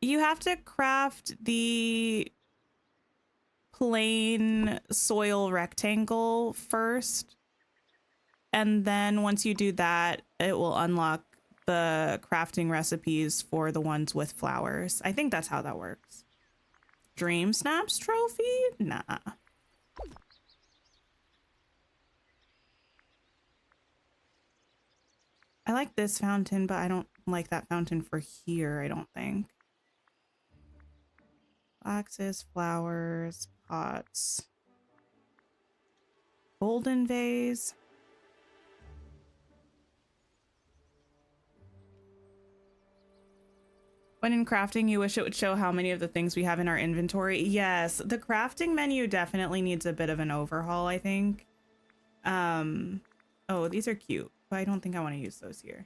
Speaker 1: You have to craft the plain soil rectangle first. And then once you do that, it will unlock the crafting recipes for the ones with flowers. I think that's how that works. Dream Snaps trophy? Nah. I like this fountain, but I don't like that fountain for here, I don't think. Boxes, flowers, pots. Golden vase. When in crafting, you wish it would show how many of the things we have in our inventory. Yes, the crafting menu definitely needs a bit of an overhaul, I think. Oh, these are cute, but I don't think I want to use those here.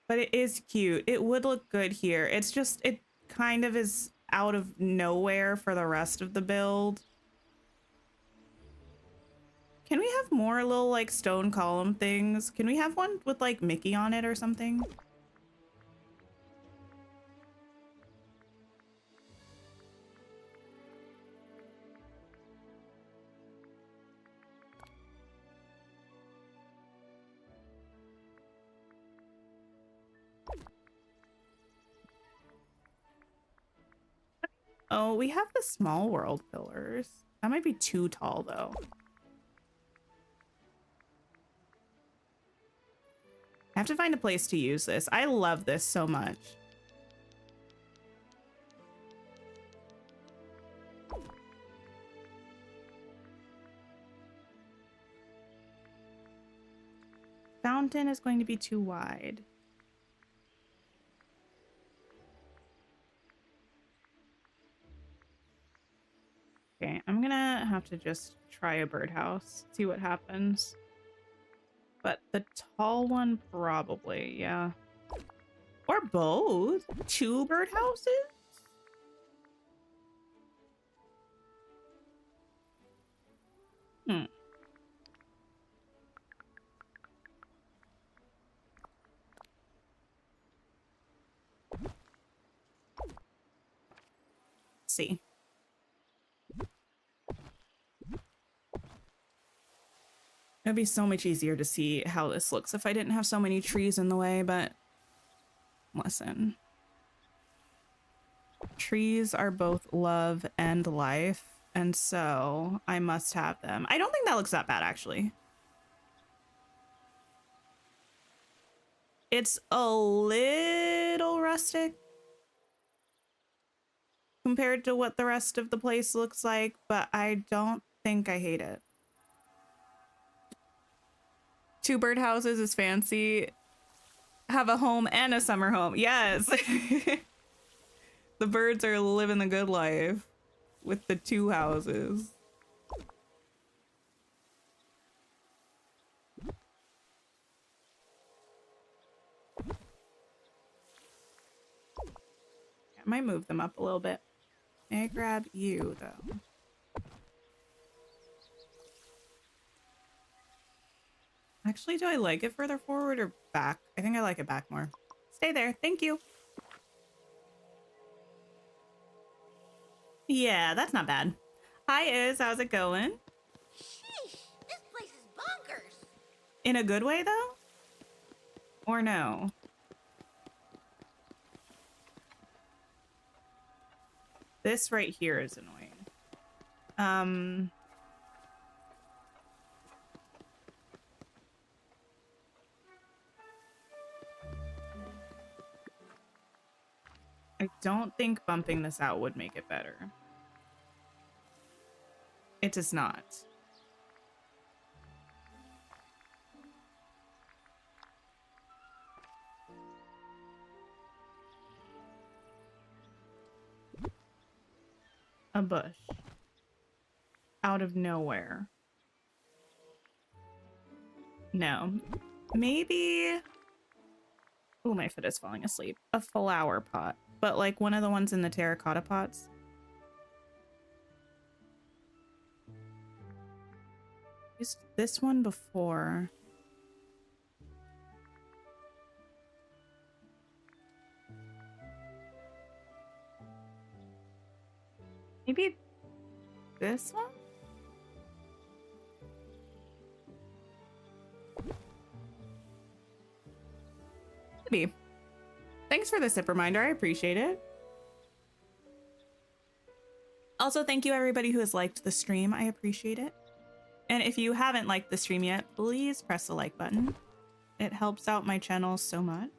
Speaker 1: But it is cute. It would look good here. It's just, it kind of is out of nowhere for the rest of the build. Can we have more little like stone column things? Can we have one with like Mickey on it or something? Oh, we have the small world pillars. That might be too tall though. I have to find a place to use this. I love this so much. Fountain is going to be too wide. Okay, I'm gonna have to just try a birdhouse, see what happens. But the tall one probably, yeah. Or both. 2 birdhouses? Hmm. Let's see. It'd be so much easier to see how this looks if I didn't have so many trees in the way, but listen. Trees are both love and life, and so I must have them. I don't think that looks that bad, actually. It's a little rustic compared to what the rest of the place looks like, but I don't think I hate it. 2 birdhouses is fancy. Have a home and a summer home. Yes. The birds are living the good life with the 2 houses. I might move them up a little bit. May I grab you, though? Actually, do I like it further forward or back? I think I like it back more. Stay there. Thank you. Yeah, that's not bad. Hi, Iz. How's it going?
Speaker 2: Sheesh, this place is bonkers.
Speaker 1: In a good way, though? Or no? This right here is annoying. I don't think bumping this out would make it better. It does not. A bush. Out of nowhere. No. Maybe... Oh, my foot is falling asleep. A flower pot. But like one of the ones in the terracotta pots. Used this one before. Maybe this one? Maybe. Thanks for the sip reminder. I appreciate it. Also, thank you everybody who has liked the stream. I appreciate it. And if you haven't liked the stream yet, please press the like button. It helps out my channel so much.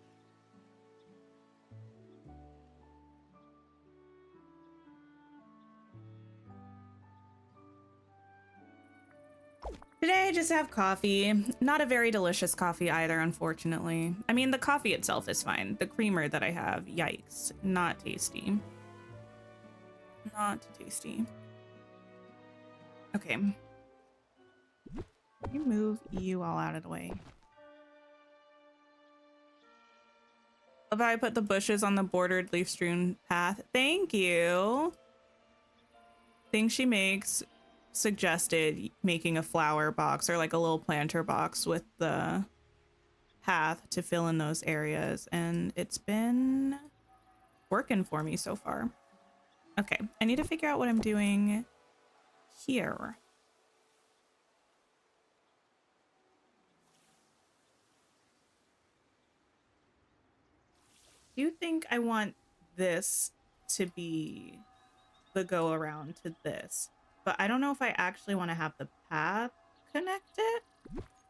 Speaker 1: Today I just have coffee. Not a very delicious coffee either, unfortunately. I mean, the coffee itself is fine. The creamer that I have, yikes, not tasty. Not tasty. Okay. Let me move you all out of the way. Love how I put the bushes on the bordered leaf-strewn path. Thank you. Thing she makes suggested making a flower box or like a little planter box with the path to fill in those areas, and it's been working for me so far. Okay, I need to figure out what I'm doing here. Do you think I want this to be the go around to this? But I don't know if I actually want to have the path connected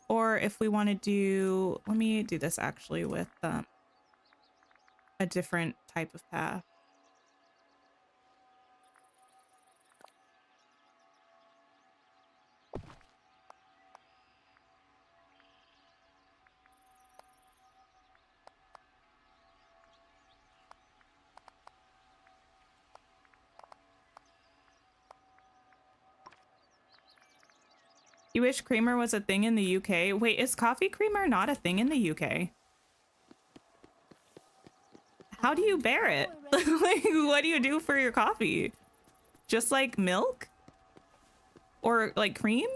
Speaker 1: or if we want to do, let me do this actually with a different type of path. You wish creamer was a thing in the UK? Wait, is coffee creamer not a thing in the UK? How do you bear it? Like, what do you do for your coffee? Just like milk? Or like cream?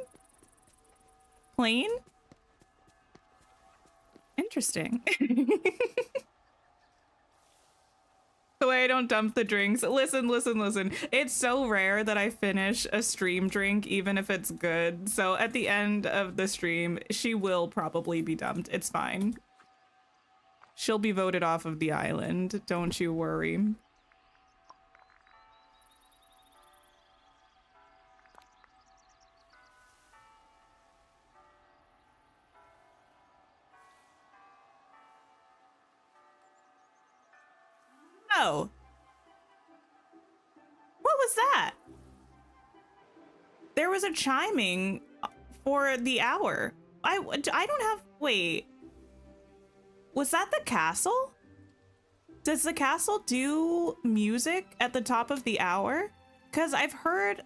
Speaker 1: Plain? Interesting. The way I don't dump the drinks. Listen, listen, listen. It's so rare that I finish a stream drink, even if it's good. So at the end of the stream, she will probably be dumped. It's fine. She'll be voted off of the island. Don't you worry. Oh. What was that? There was a chiming for the hour. I don't have... Wait. Was that the castle? Does the castle do music at the top of the hour? Because I've heard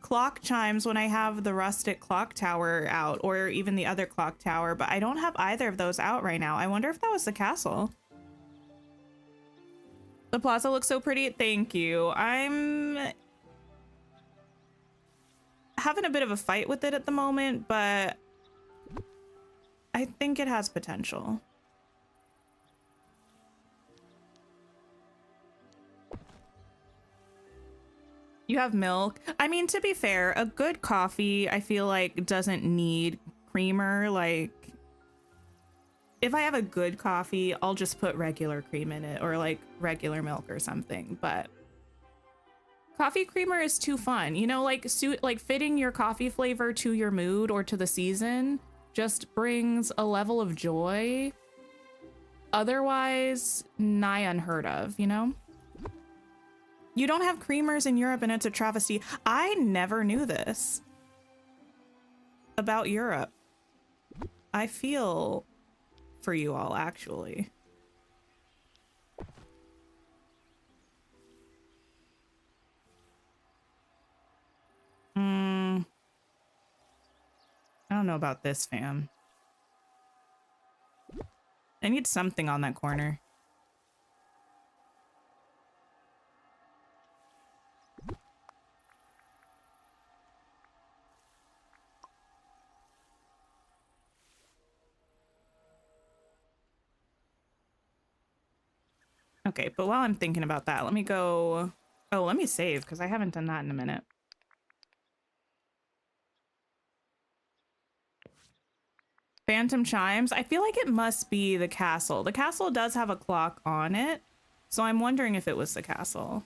Speaker 1: clock chimes when I have the rustic clock tower out, or even the other clock tower, but I don't have either of those out right now. I wonder if that was the castle. The plaza looks so pretty. Thank you. I'm having a bit of a fight with it at the moment, but I think it has potential. You have milk. I mean, to be fair, a good coffee, I feel like, doesn't need creamer. Like, if I have a good coffee, I'll just put regular cream in it, or like regular milk or something. But coffee creamer is too fun, you know, like fitting your coffee flavor to your mood or to the season just brings a level of joy otherwise nigh unheard of, you know? You don't have creamers in Europe, and it's a travesty. I never knew this about Europe. I feel for you all, actually. I don't know about this, fam. I need something on that corner. Okay, but while I'm thinking about that, let me go... Oh, let me save, because I haven't done that in a minute. Phantom chimes. I feel like it must be the castle. The castle does have a clock on it, so I'm wondering if it was the castle.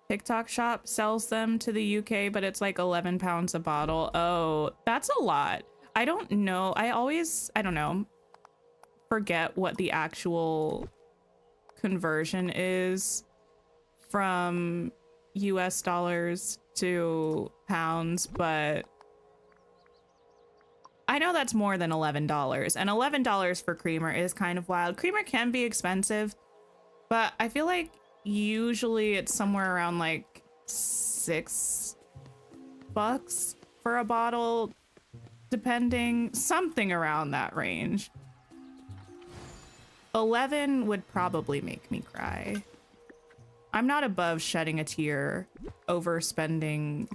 Speaker 1: TikTok shop sells them to the UK, but it's like 11 pounds a bottle. Oh, that's a lot. I don't know. I don't know, forget what the actual conversion is from US dollars to pounds, but I know that's more than $11, and $11 for creamer is kind of wild. Creamer can be expensive, but I feel like usually it's somewhere around like $6 for a bottle, depending, something around that range. 11 would probably make me cry. I'm not above shedding a tear over spending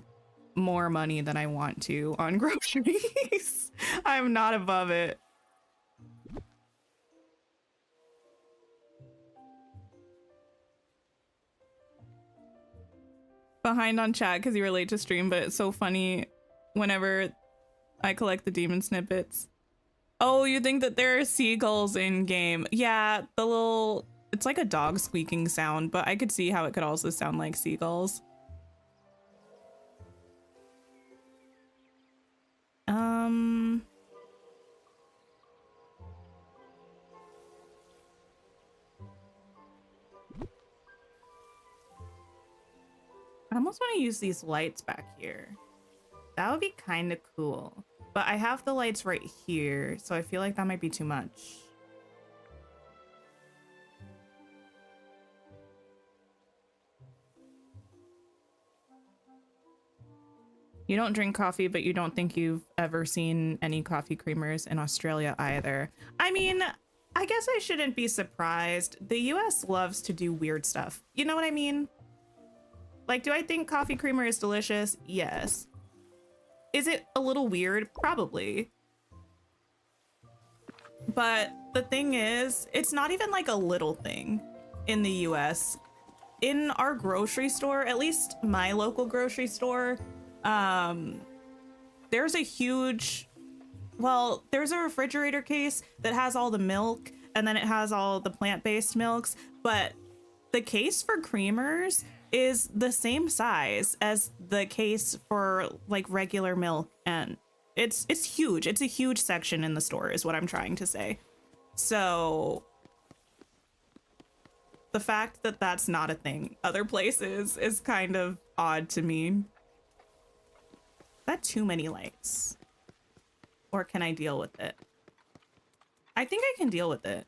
Speaker 1: more money than I want to on groceries. I'm not above it. Behind on chat because you were late to stream, but it's so funny whenever I collect the demon snippets. Oh, you think that there are seagulls in game? Yeah, the little... It's like a dog squeaking sound, but I could see how it could also sound like seagulls. I almost want to use these lights back here. That would be kind of cool. But I have the lights right here, so I feel like that might be too much. You don't drink coffee, but you don't think you've ever seen any coffee creamers in Australia either. I mean, I guess I shouldn't be surprised. The US loves to do weird stuff. You know what I mean? Like, do I think coffee creamer is delicious? Yes. Is it a little weird? Probably. But the thing is, it's not even like a little thing in the US. In our grocery store, at least my local grocery store, there's a huge, well, there's a refrigerator case that has all the milk, and then it has all the plant-based milks, but the case for creamers is the same size as the case for like regular milk, and it's huge. It's a huge section in the store is what I'm trying to say. So the fact that that's not a thing other places is kind of odd to me. Is that too many lights? Or can I deal with it? I think I can deal with it.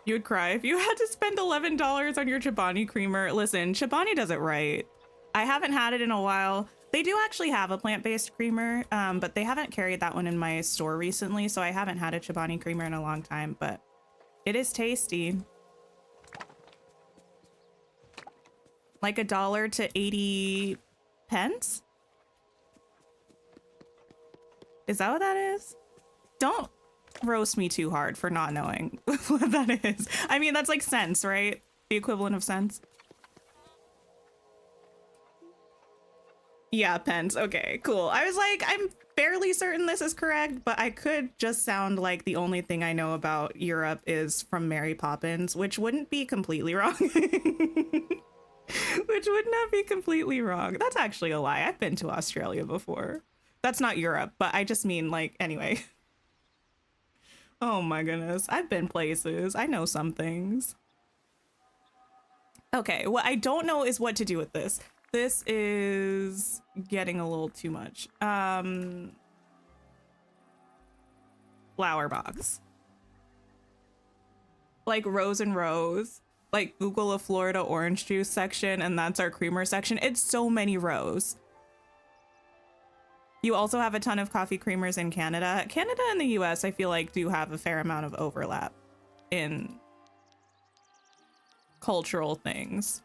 Speaker 1: You would cry if you had to spend $11 on your Chobani creamer. Listen, Chobani does it right. I haven't had it in a while. They do actually have a plant-based creamer, but they haven't carried that one in my store recently, so I haven't had a Chobani creamer in a long time, but it is tasty. Like $1 to 80 pence? Is that what that is? Don't roast me too hard for not knowing what that is. I mean, that's like cents, right? The equivalent of cents. Yeah, pence. Okay, cool. I was like, I'm fairly certain this is correct, but I could just sound like the only thing I know about Europe is from Mary Poppins, which wouldn't be completely wrong. Which would not be completely wrong. That's actually a lie. I've been to Australia before. That's not Europe, but I just mean like, anyway. Oh my goodness. I've been places. I know some things. Okay, what I don't know is what to do with this. This is getting a little too much. Flower box. Like rows and rows. Like Google a Florida orange juice section and that's our creamer section. It's so many rows. You also have a ton of coffee creamers in Canada. Canada and the US, I feel like, do have a fair amount of overlap in cultural things.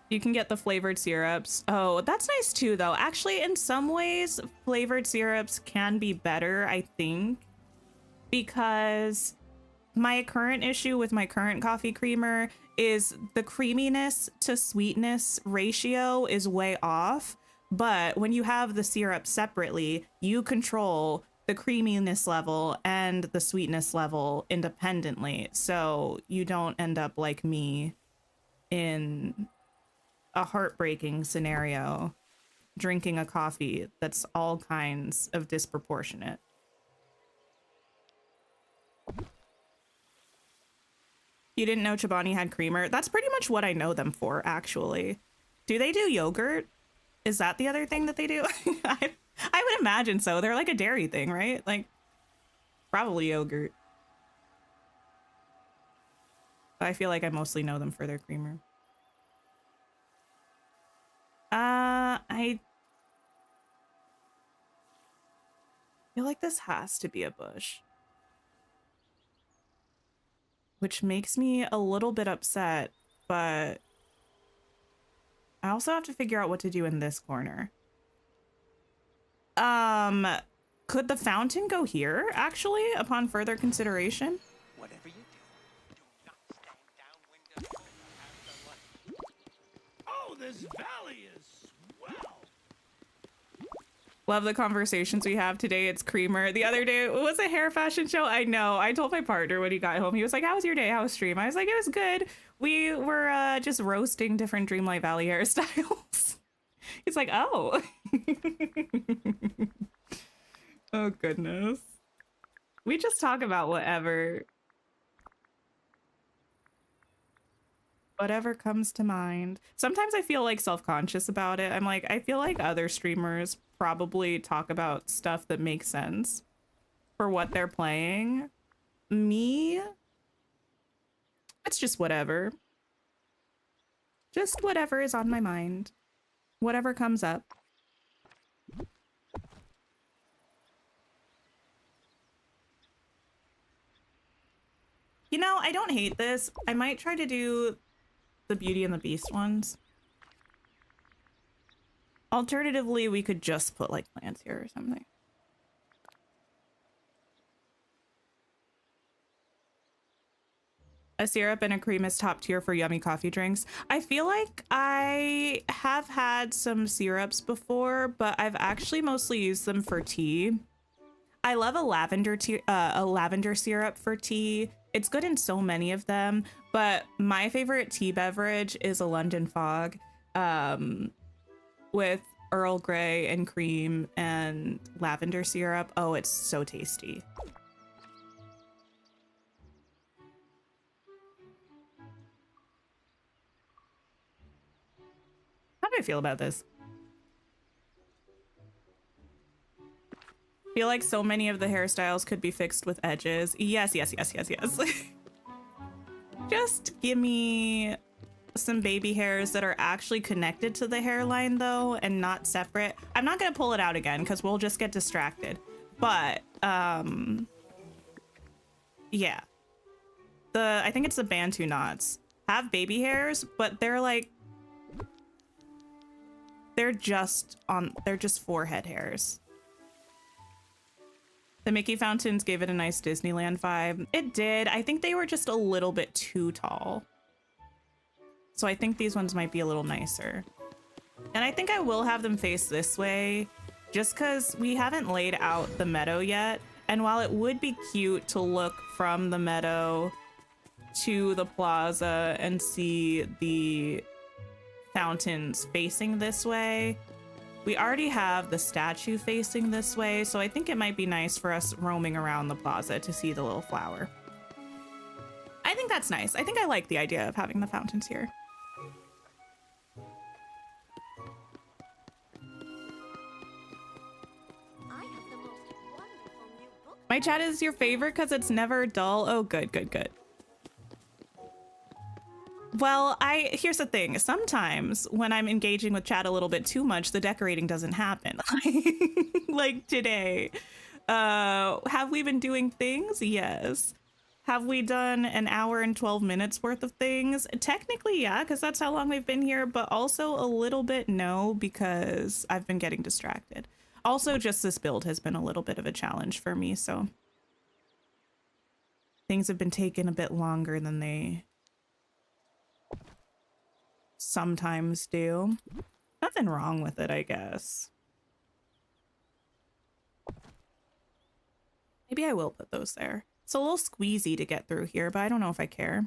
Speaker 1: You can get the flavored syrups. Oh, that's nice too, though. Actually, in some ways, flavored syrups can be better, I think, because my current issue with my current coffee creamer is the creaminess to sweetness ratio is way off. But when you have the syrup separately, you control the creaminess level and the sweetness level independently. So you don't end up like me in a heartbreaking scenario drinking a coffee that's all kinds of disproportionate. You didn't know Chobani had creamer? That's pretty much what I know them for, actually. Do they do yogurt? Is that the other thing that they do? I would imagine so. They're like a dairy thing, right? Like, probably yogurt. But I feel like I mostly know them for their creamer. I feel like this has to be a bush. Which makes me a little bit upset, but I also have to figure out what to do in this corner. Could the fountain go here, actually, upon further consideration?
Speaker 3: Whatever you do not stand downwind of oh, this valley is swell.
Speaker 1: Love the conversations we have today. It's creamer. The other day, it was a hair fashion show. I know. I told my partner when he got home, he was like, how was your day? How was stream? I was like, it was good. We were just roasting different Dreamlight Valley hairstyles. He's like, oh. Oh, goodness. We just talk about whatever. Whatever comes to mind. Sometimes I feel like self-conscious about it. I'm like, I feel like other streamers probably talk about stuff that makes sense for what they're playing me, it's just whatever. Just whatever is on my mind. Whatever comes up. You know, I don't hate this. I might try to do the Beauty and the Beast ones. Alternatively, we could just put like plants here or something. A syrup and a cream is top tier for yummy coffee drinks. I feel like I have had some syrups before, but I've actually mostly used them for tea. I love a lavender syrup for tea. It's good in so many of them, but my favorite tea beverage is a London Fog with Earl Grey and cream and lavender syrup. Oh, it's so tasty. How do I feel about this? Feel like so many of the hairstyles could be fixed with edges. Yes, yes, yes, yes, yes. Just give me some baby hairs that are actually connected to the hairline though and not separate. I'm not gonna pull it out again because we'll just get distracted. But yeah. I think it's the Bantu knots. Have baby hairs, but they're like they're just forehead hairs. The Mickey fountains gave it a nice Disneyland vibe. It did. I think they were just a little bit too tall. So I think these ones might be a little nicer. And I think I will have them face this way just because we haven't laid out the meadow yet. And while it would be cute to look from the meadow to the plaza and see the fountains facing this way, we already have the statue facing this way, so I think it might be nice for us roaming around the plaza to see the little flower. I think that's nice. I think I like the idea of having the fountains here.
Speaker 2: I have the most wonderful new book.
Speaker 1: My chat is your favorite because it's never dull. Oh, good, good, good. Well, here's the thing. Sometimes when I'm engaging with chat a little bit too much, the decorating doesn't happen. Like today. Have we been doing things? Yes. Have we done an hour and 12 minutes worth of things? Technically, yeah, because that's how long we've been here, but also a little bit no, because I've been getting distracted. Also, just this build has been a little bit of a challenge for me, so things have been taking a bit longer than they sometimes do. Nothing wrong with it, I guess. Maybe I will put those there. It's a little squeezy to get through here, but I don't know if I care.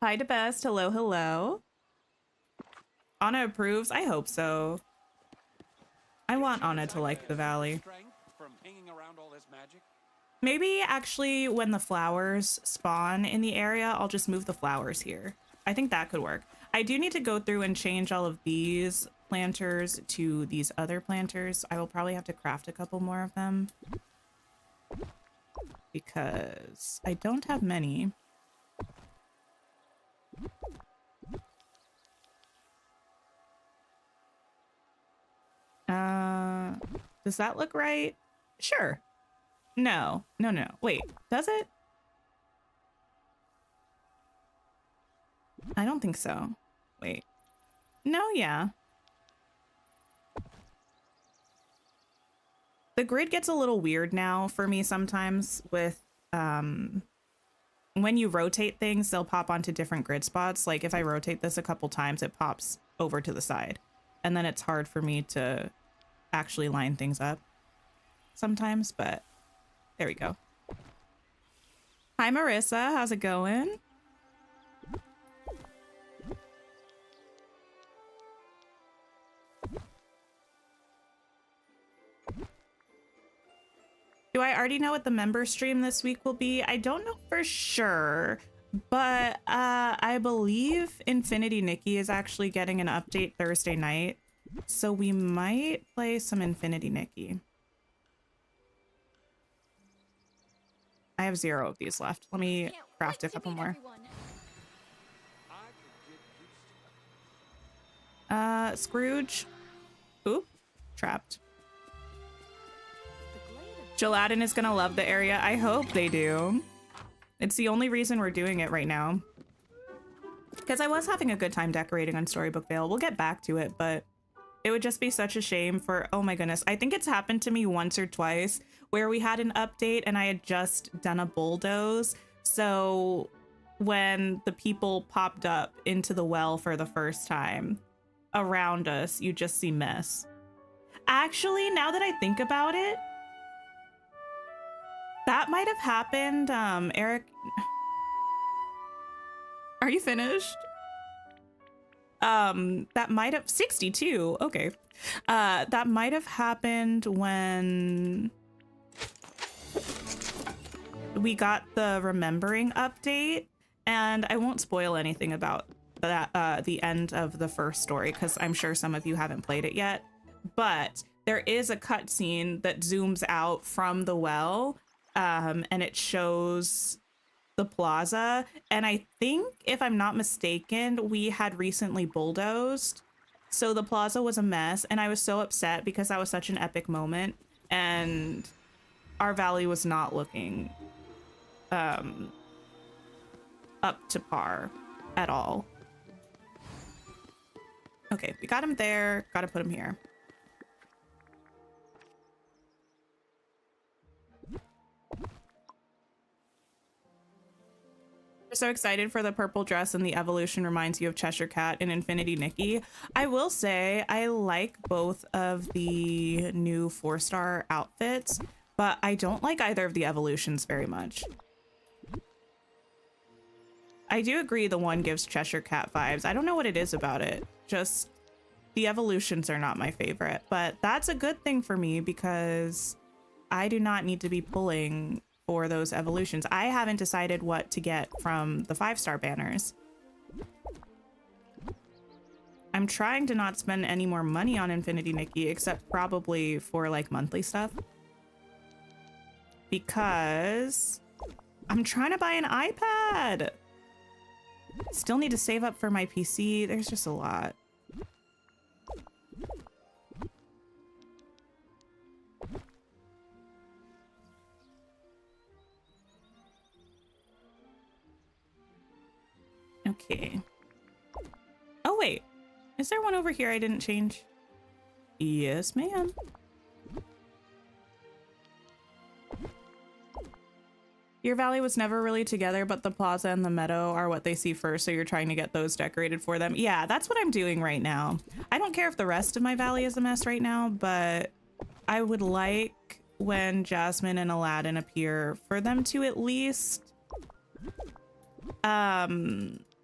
Speaker 1: Hi to Best. Hello, hello. Anna approves? I hope so. I want Anna to like the valley.
Speaker 3: From hanging around all this magic?
Speaker 1: Maybe actually when the flowers spawn in the area, I'll just move the flowers here. I think that could work. I do need to go through and change all of these planters to these other planters. I will probably have to craft a couple more of them because I don't have many. Does that look right? Sure. No, no, no. Wait, does it? I don't think so. Wait. No, yeah. The grid gets a little weird now for me sometimes with, when you rotate things, they'll pop onto different grid spots. Like if I rotate this a couple times, it pops over to the side. And then it's hard for me to actually line things up sometimes, but there we go. Hi, Marissa. How's it going? Do I already know what the member stream this week will be? I don't know for sure, but I believe Infinity Nikki is actually getting an update Thursday night. So we might play some Infinity Nikki. I have 0 of these left. Let me
Speaker 2: Can't
Speaker 1: craft a
Speaker 2: wait to
Speaker 1: couple
Speaker 2: meet
Speaker 1: more.
Speaker 2: everyone.
Speaker 3: I could get used to
Speaker 1: Scrooge. Oop, trapped.
Speaker 2: The glade of
Speaker 1: Aladdin is gonna love the area. I hope they do. It's the only reason we're doing it right now. Because I was having a good time decorating on Storybook Vale. We'll get back to it, but it would just be such a shame for, oh my goodness. I think it's happened to me once or twice where we had an update and I had just done a bulldoze. So when the people popped up into the well for the first time around us, you just see mess. Actually, now that I think about it, that might have happened. Eric, are you finished? That might have 62. Okay. That might have happened when we got the remembering update, and I won't spoil anything about that, the end of the first story, because I'm sure some of you haven't played it yet, but there is a cutscene that zooms out from the well, and it shows the plaza, and I think, if I'm not mistaken, we had recently bulldozed, so the plaza was a mess, and I was so upset because that was such an epic moment, and our valley was not looking up to par at all. Okay, we got him there, gotta put him here. So excited for the purple dress, and the evolution reminds you of Cheshire Cat and Infinity Nikki. I will say I like both of the new 4-star outfits, but I don't like either of the evolutions very much. I do agree the one gives Cheshire Cat vibes. I don't know what it is about it. Just the evolutions are not my favorite, but that's a good thing for me because I do not need to be pulling for those evolutions. I haven't decided what to get from the 5-star banners. I'm trying to not spend any more money on Infinity Nikki, except probably for like monthly stuff, because I'm trying to buy an iPad. Still need to save up for my PC. There's just a lot. Okay. Oh, wait. Is there one over here I didn't change? Yes, ma'am. Your valley was never really together, but the plaza and the meadow are what they see first, so you're trying to get those decorated for them. Yeah, that's what I'm doing right now. I don't care if the rest of my valley is a mess right now, but I would like, when Jasmine and Aladdin appear, for them to at least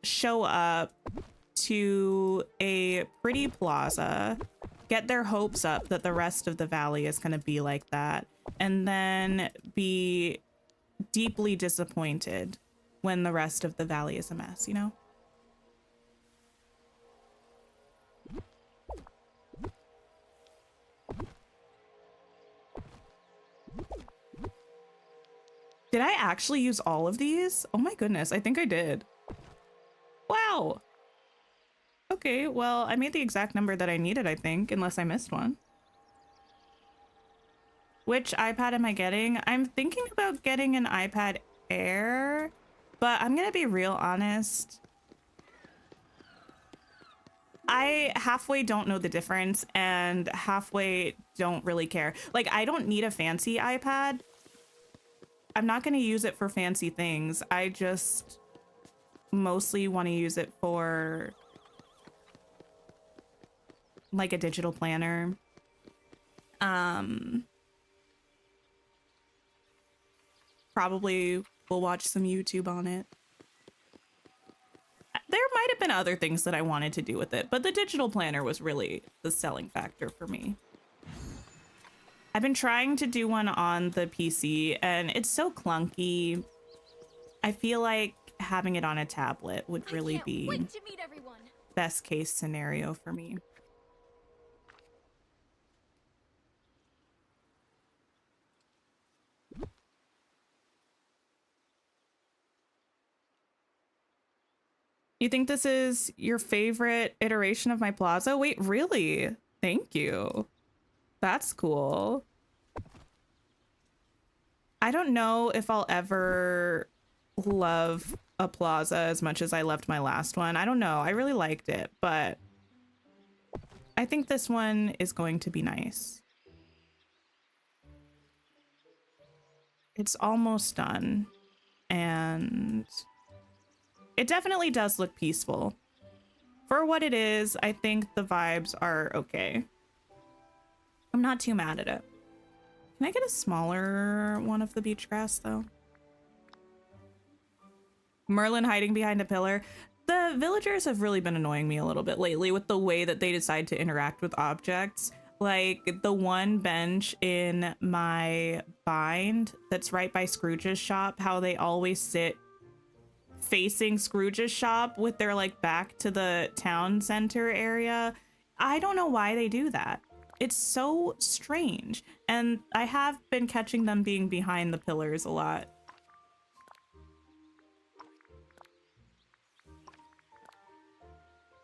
Speaker 1: show up to a pretty plaza, get their hopes up that the rest of the valley is going to be like that, and then be deeply disappointed when the rest of the valley is a mess, you know? Did I actually use all of these? Oh my goodness, I think I did. Wow. Okay, well, I made the exact number that I needed, I think, unless I missed one. Which iPad am I getting? I'm thinking about getting an iPad Air, but I'm gonna be real honest. I halfway don't know the difference and halfway don't really care. Like, I don't need a fancy iPad. I'm not gonna use it for fancy things. I just mostly want to use it for like a digital planner. Probably will watch some YouTube on it. There might have been other things that I wanted to do with it, but the digital planner was really the selling factor for me. I've been trying to do one on the PC and it's so clunky. I feel like having it on a tablet would really be
Speaker 2: wait to meet everyone.
Speaker 1: best case scenario for me. You think this is your favorite iteration of my Plaza? Wait, really? Thank you. That's cool. I don't know if I'll ever love a Plaza as much as I loved my last one. I don't know. I really liked it, but I think this one is going to be nice. It's almost done, and it definitely does look peaceful. For what it is, I think the vibes are okay. I'm not too mad at it. Can I get a smaller one of the beach grass, though? Merlin hiding behind a pillar. The villagers have really been annoying me a little bit lately with the way that they decide to interact with objects. Like the one bench in my bind that's right by Scrooge's shop, how they always sit facing Scrooge's shop with their like back to the town center area. I don't know why they do that. It's so strange. And I have been catching them being behind the pillars a lot.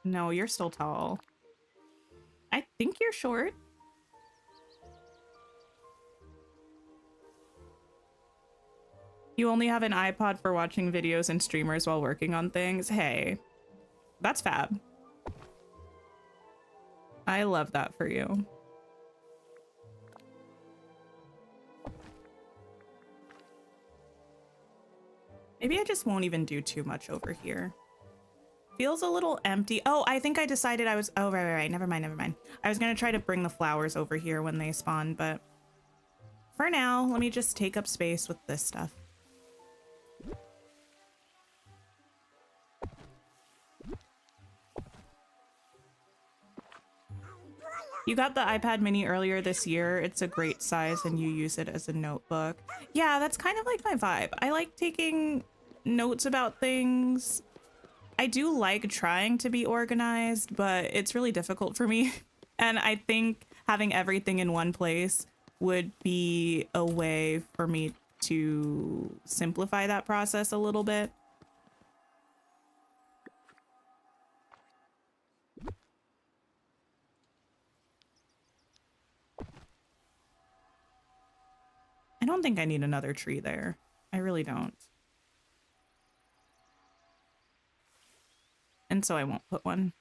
Speaker 1: No, you're still tall. I think you're short. You only have an iPod for watching videos and streamers while working on things. Hey, that's fab. I love that for you. Maybe I just won't even do too much over here. Feels a little empty. Oh, I think I decided I was... Oh, right. Never mind. I was going to try to bring the flowers over here when they spawn, but for now, let me just take up space with this stuff. You got the iPad mini earlier this year. It's a great size and you use it as a notebook. Yeah, that's kind of like my vibe. I like taking notes about things. I do like trying to be organized, but it's really difficult for me. And I think having everything in one place would be a way for me to simplify that process a little bit. I don't think I need another tree there. I really don't. And so I won't put one.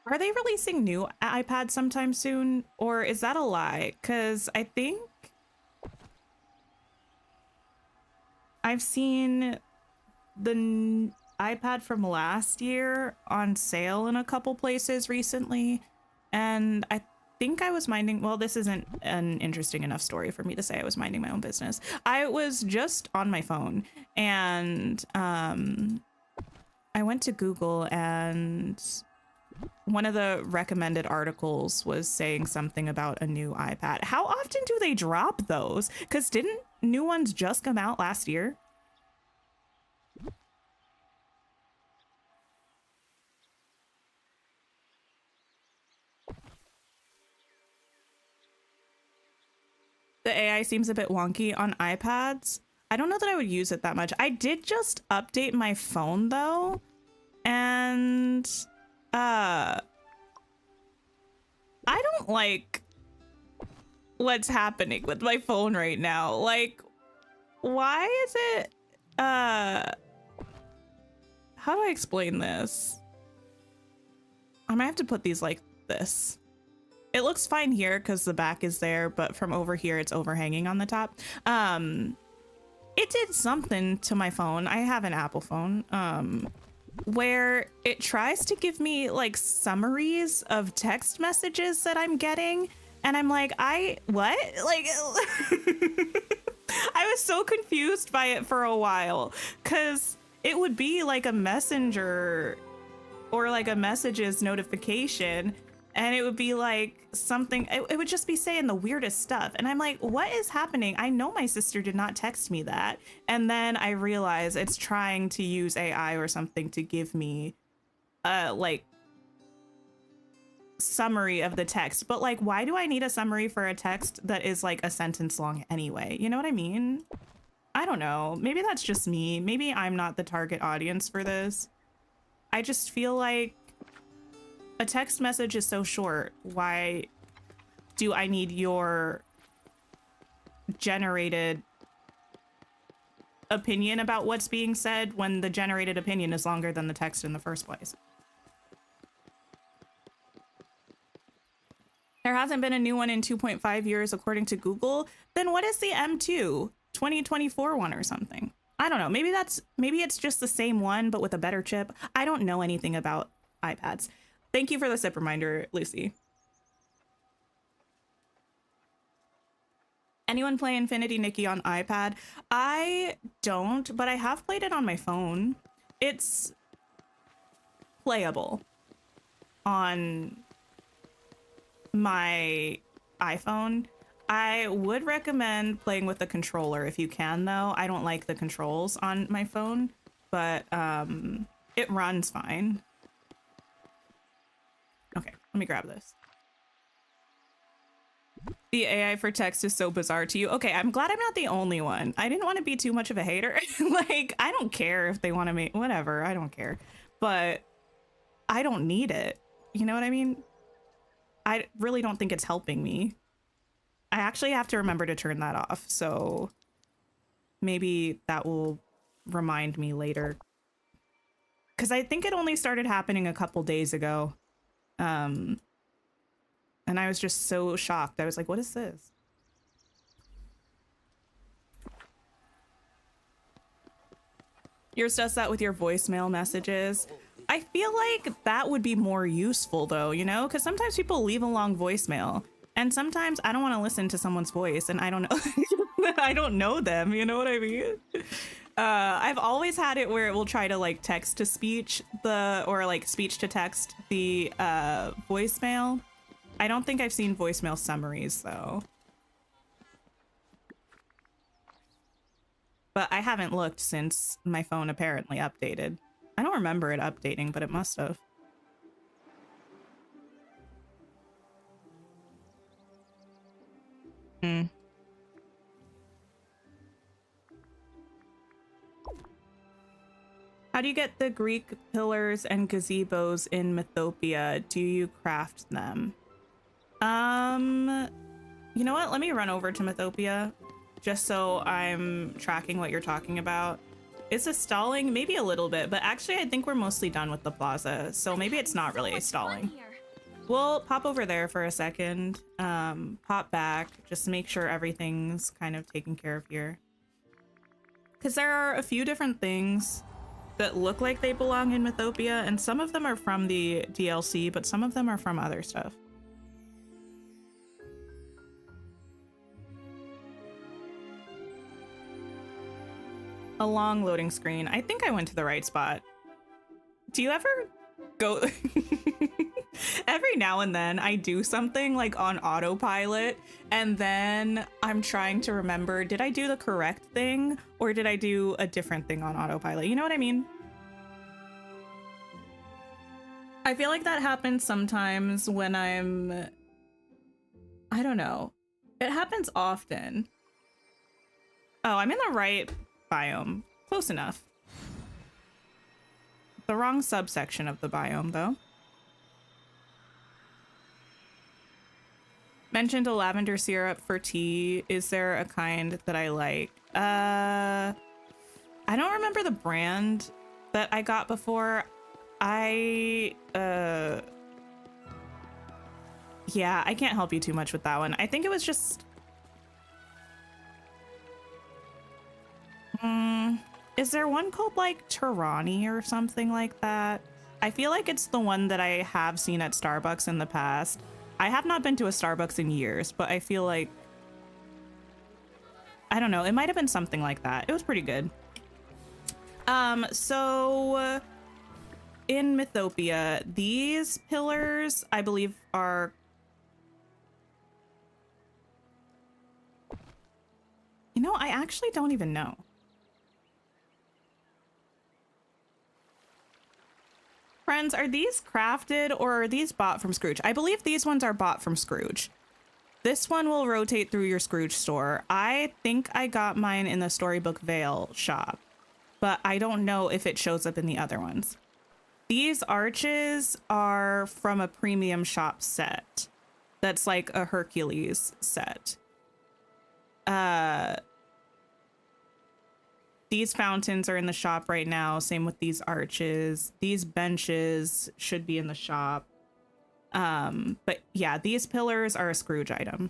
Speaker 1: Are they releasing new iPads sometime soon? Or is that a lie? Because I think I've seen the iPad from last year on sale in a couple places recently. And I think I was minding, well, this isn't an interesting enough story for me to say I was minding my own business. I was just on my phone and I went to Google and one of the recommended articles was saying something about a new iPad. How often do they drop those? Because didn't new ones just come out last year? The AI seems a bit wonky on iPads. I don't know that I would use it that much. I did just update my phone though, and I don't like what's happening with my phone right now. Like, why is it how do I explain this? I might have to put these like this. It looks fine here because the back is there, but from over here, it's overhanging on the top. It did something to my phone. I have an Apple phone, where it tries to give me like summaries of text messages that I'm getting. And I'm like, what? Like, I was so confused by it for a while because it would be like a messenger or like a messages notification. And it would be like something, it would just be saying the weirdest stuff. And I'm like, what is happening? I know my sister did not text me that. And then I realize it's trying to use AI or something to give me like summary of the text, but like, why do I need a summary for a text that is like a sentence long anyway? You know what I mean? I don't know. Maybe that's just me. Maybe I'm not the target audience for this. I just feel like a text message is so short. Why do I need your generated opinion about what's being said when the generated opinion is longer than the text in the first place? There hasn't been a new one in 2.5 years, according to Google. Then what is the M2 2024 one or something? I don't know. Maybe it's just the same one, but with a better chip. I don't know anything about iPads. Thank you for the sip reminder, Lucy. Anyone play Infinity Nikki on iPad? I don't, but I have played it on my phone. It's playable on my iPhone. I would recommend playing with the controller if you can, though. I don't like the controls on my phone, but it runs fine. Okay, let me grab this. The AI for text is so bizarre to you. Okay, I'm glad I'm not the only one. I didn't want to be too much of a hater. Like, I don't care if they want to make whatever. I don't care. But I don't need it. You know what I mean? I really don't think it's helping me. I actually have to remember to turn that off. So maybe that will remind me later. Because I think it only started happening a couple days ago. And I was just so shocked. I was like, what is this? Yours does that with your voicemail messages. I feel like that would be more useful though, you know, because sometimes people leave a long voicemail and sometimes I don't want to listen to someone's voice and I don't know, I don't know them. You know what I mean? I've always had it where it will try to like text to speech or like speech to text the voicemail. I don't think I've seen voicemail summaries though. But I haven't looked since my phone apparently updated. I don't remember it updating, but it must have. How do you get the Greek pillars and gazebos in Mythopia? Do you craft them? You know what? Let me run over to Mythopia just so I'm tracking what you're talking about. Is it stalling? Maybe a little bit, but actually I think we're mostly done with the plaza, so maybe it's not really stalling. We'll pop over there for a second, pop back, just to make sure everything's kind of taken care of here. Because there are a few different things that look like they belong in Mythopia, and some of them are from the DLC, but some of them are from other stuff. A long loading screen. I think I went to the right spot. Do you ever go... Every now and then I do something like on autopilot and then I'm trying to remember, did I do the correct thing or did I do a different thing on autopilot? You know what I mean? I feel like that happens sometimes when I don't know. It happens often. Oh, I'm in the right biome. Close enough. The wrong subsection of the biome, though. Mentioned a lavender syrup for tea. Is there a kind that I like? I don't remember the brand that I got before. Yeah, I can't help you too much with that one. I think it was just... is there one called like Tirani or something like that? I feel like it's the one that I have seen at Starbucks in the past. I have not been to a Starbucks in years, but I feel like, I don't know, it might have been something like that. It was pretty good. So in Mythopia, these pillars, I believe, are... You know, I actually don't even know. Friends, are these crafted or are these bought from Scrooge? I believe these ones are bought from Scrooge. This one will rotate through your Scrooge store. I think I got mine in the Storybook Vale shop, but I don't know if it shows up in the other ones. These arches are from a premium shop set. That's like a Hercules set. These fountains are in the shop right now. Same with these arches. These benches should be in the shop. But yeah, these pillars are a Scrooge item.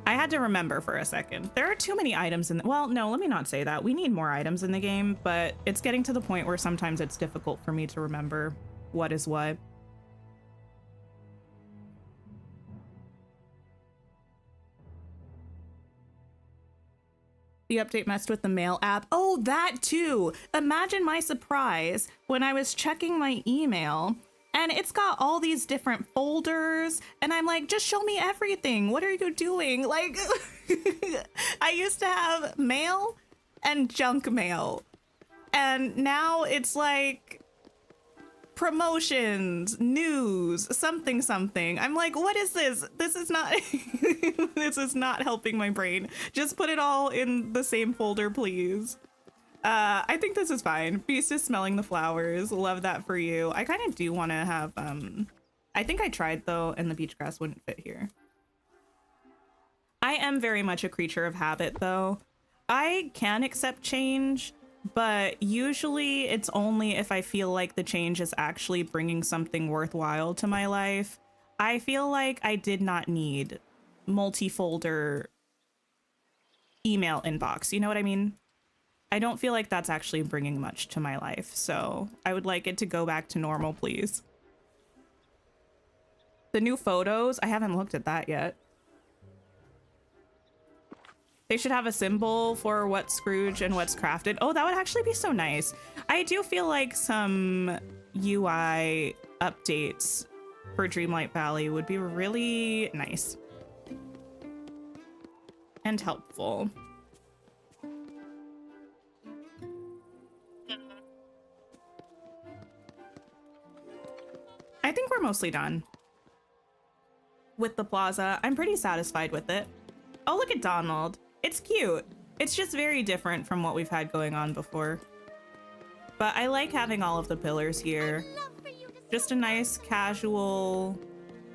Speaker 1: I had to remember for a second. There are too many items in well, no, let me not say that. We need more items in the game, but it's getting to the point where sometimes it's difficult for me to remember what is what. The update messed with the mail app. Oh, that too. Imagine my surprise when I was checking my email and it's got all these different folders and I'm like, just show me everything. What are you doing? Like, I used to have mail and junk mail. And now it's like promotions, news, something. I'm like, what is this? This is not this is not helping my brain. Just put it all in the same folder, please. I think this is fine. Beast is smelling the flowers. Love that for you. I kind of do want to have I think I tried though and the beach grass wouldn't fit here. I am very much a creature of habit though. I can accept change, but usually it's only if I feel like the change is actually bringing something worthwhile to my life. I feel like I did not need multi-folder email inbox. You know what I mean? I don't feel like that's actually bringing much to my life. So I would like it to go back to normal, please. The new photos, I haven't looked at that yet. They should have a symbol for what's Scrooge and what's crafted. Oh, that would actually be so nice. I do feel like some UI updates for Dreamlight Valley would be really nice and helpful. I think we're mostly done with the plaza. I'm pretty satisfied with it. Oh, look at Donald. It's cute. It's just very different from what we've had going on before. But I like having all of the pillars here. Just a nice casual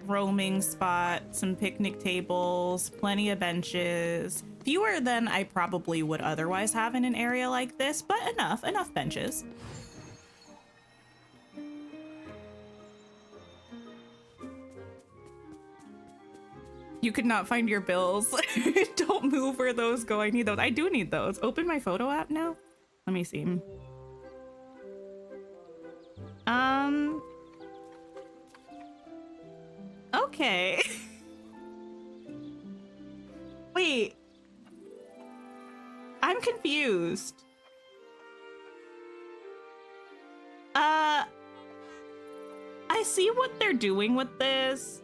Speaker 1: roaming spot, some picnic tables, plenty of benches. Fewer than I probably would otherwise have in an area like this, but enough benches. You could not find your bills. Don't move where those go. I need those. I do need those. Open my photo app now. Let me see. Okay. Wait. I'm confused. I see what they're doing with this.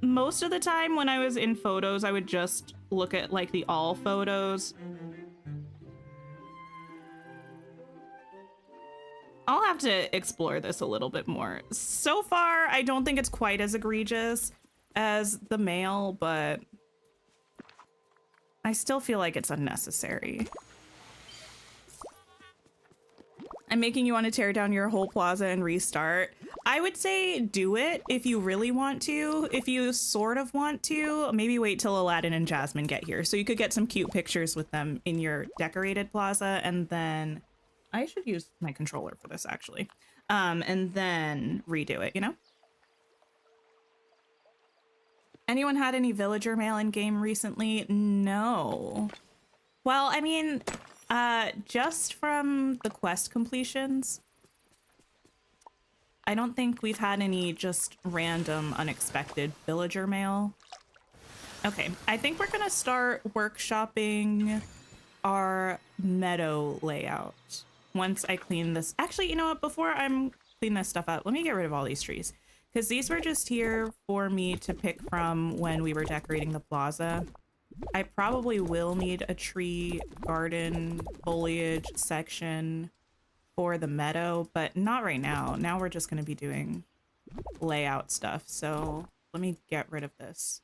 Speaker 1: Most of the time when I was in photos, I would just look at like the all photos. I'll have to explore this a little bit more. So far, I don't think it's quite as egregious as the mail, but I still feel like it's unnecessary. I'm making you want to tear down your whole plaza and restart. I would say do it if you really want to. If you sort of want to, maybe wait till Aladdin and Jasmine get here so you could get some cute pictures with them in your decorated plaza, and then I should use my controller for this actually. And then redo it, you know? Anyone had any villager mail in game recently? No. Well, I mean, just from the quest completions, I don't think we've had any just random unexpected villager mail. Okay, I think we're gonna start workshopping our meadow layout once I clean this. Actually, you know what? Before I'm clean this stuff up, let me get rid of all these trees because these were just here for me to pick from when we were decorating the plaza. I probably will need a tree, garden, foliage section for the meadow, but not right now. Now we're just going to be doing layout stuff. So let me get rid of this.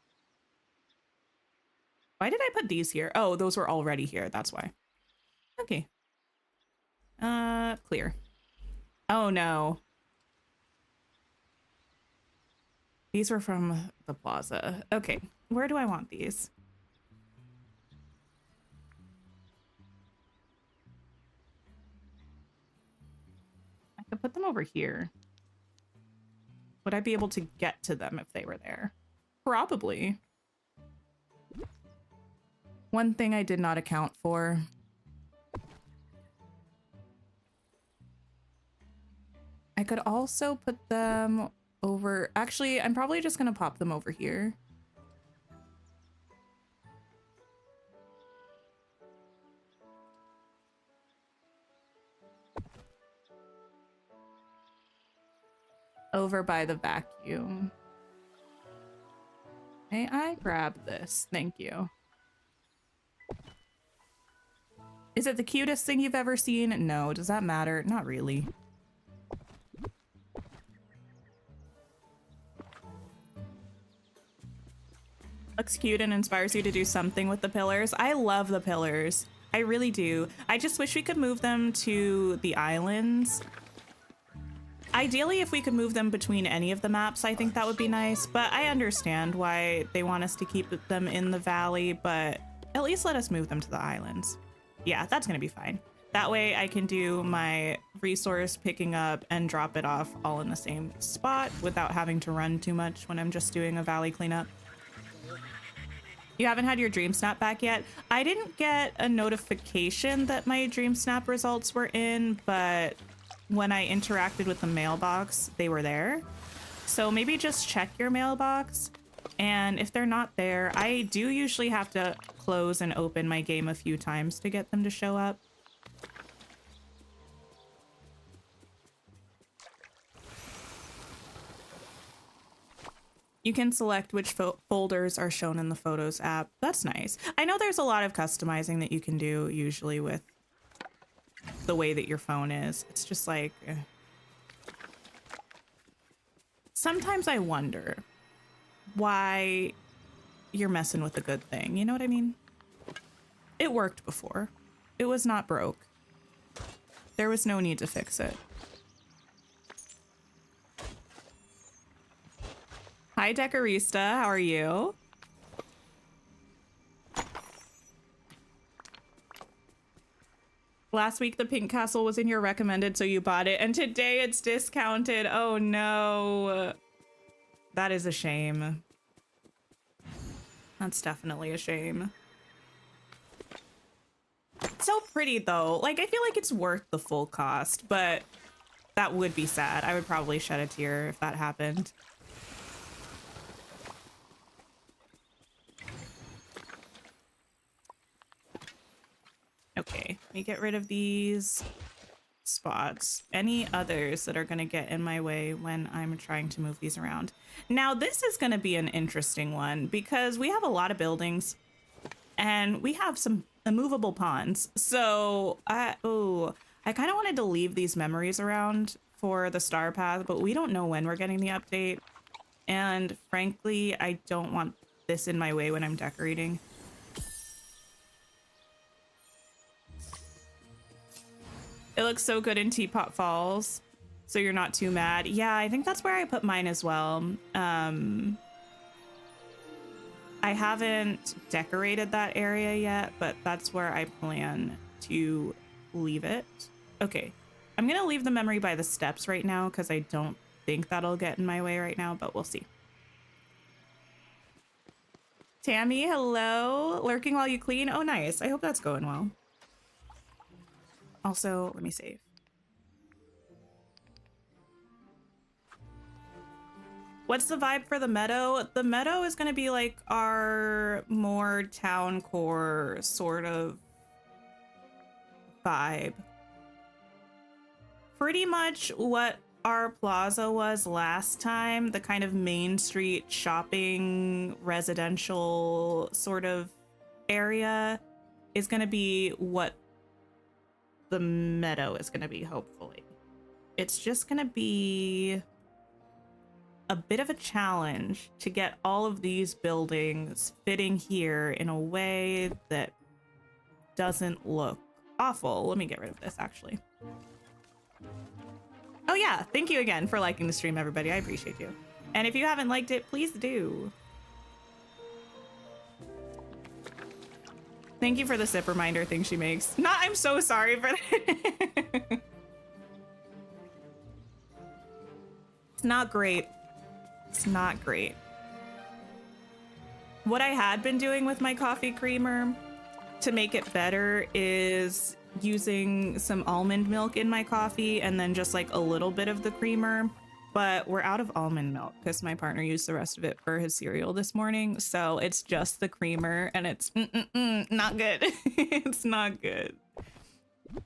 Speaker 1: Why did I put these here? Oh, those were already here. That's why. Okay. Clear. Oh no. These were from the plaza. Okay. Where do I want these? I could put them over here. Would I be able to get to them if they were there? Probably. One thing I did not account for. I could also put them over... Actually, I'm probably just going to pop them over here. Over by the vacuum. May I grab this? Thank you. Is it the cutest thing you've ever seen? No. Does that matter? Not really. Looks cute and inspires you to do something with the pillars. I love the pillars. I really do. I just wish we could move them to the islands. Ideally, if we could move them between any of the maps, I think that would be nice. But I understand why they want us to keep them in the valley, but at least let us move them to the islands. Yeah, that's gonna be fine. That way I can do my resource picking up and drop it off all in the same spot without having to run too much when I'm just doing a valley cleanup. You haven't had your Dream Snap back yet? I didn't get a notification that my Dream Snap results were in, but when I interacted with the mailbox, they were there. So maybe just check your mailbox. And if they're not there, I do usually have to close and open my game a few times to get them to show up. You can select which folders are shown in the Photos app. That's nice. I know there's a lot of customizing that you can do usually with the way that your phone is. It's just like... Sometimes I wonder why you're messing with a good thing. You know what I mean? It worked before. It was not broke. There was no need to fix it. Hi, Decorista. How are you? Last week, the Pink Castle was in your recommended, so you bought it. And today it's discounted. Oh, no. That is a shame. That's definitely a shame. It's so pretty, though. Like, I feel like it's worth the full cost, but that would be sad. I would probably shed a tear if that happened. Okay, let me get rid of these spots. Any others that are going to get in my way when I'm trying to move these around. Now, this is going to be an interesting one because we have a lot of buildings and we have some immovable ponds. So, I kind of wanted to leave these memories around for the star path, but we don't know when we're getting the update. And frankly, I don't want this in my way when I'm decorating. It looks so good in Teapot Falls, so you're not too mad. Yeah, I think that's where I put mine as well. I haven't decorated that area yet, but that's where I plan to leave it. Okay, I'm gonna leave the memory by the steps right now because I don't think that'll get in my way right now, but we'll see. Tammy, hello. Lurking while you clean. Oh, nice. I hope that's going well. Also, let me save. What's the vibe for the Meadow? The Meadow is going to be like our more town core sort of vibe. Pretty much what our plaza was last time, the kind of main street shopping residential sort of area is going to be what the meadow is going to be, hopefully. It's just going to be a bit of a challenge to get all of these buildings fitting here in a way that doesn't look awful. Let me get rid of this, actually. Oh yeah, thank you again for liking the stream, everybody. I appreciate you. And if you haven't liked it, please do. Thank you for the sip reminder thing she makes. I'm so sorry for that. It's not great. It's not great. What I had been doing with my coffee creamer to make it better is using some almond milk in my coffee and then just like a little bit of the creamer. But we're out of almond milk because my partner used the rest of it for his cereal this morning. So it's just the creamer and it's not good. It's not good.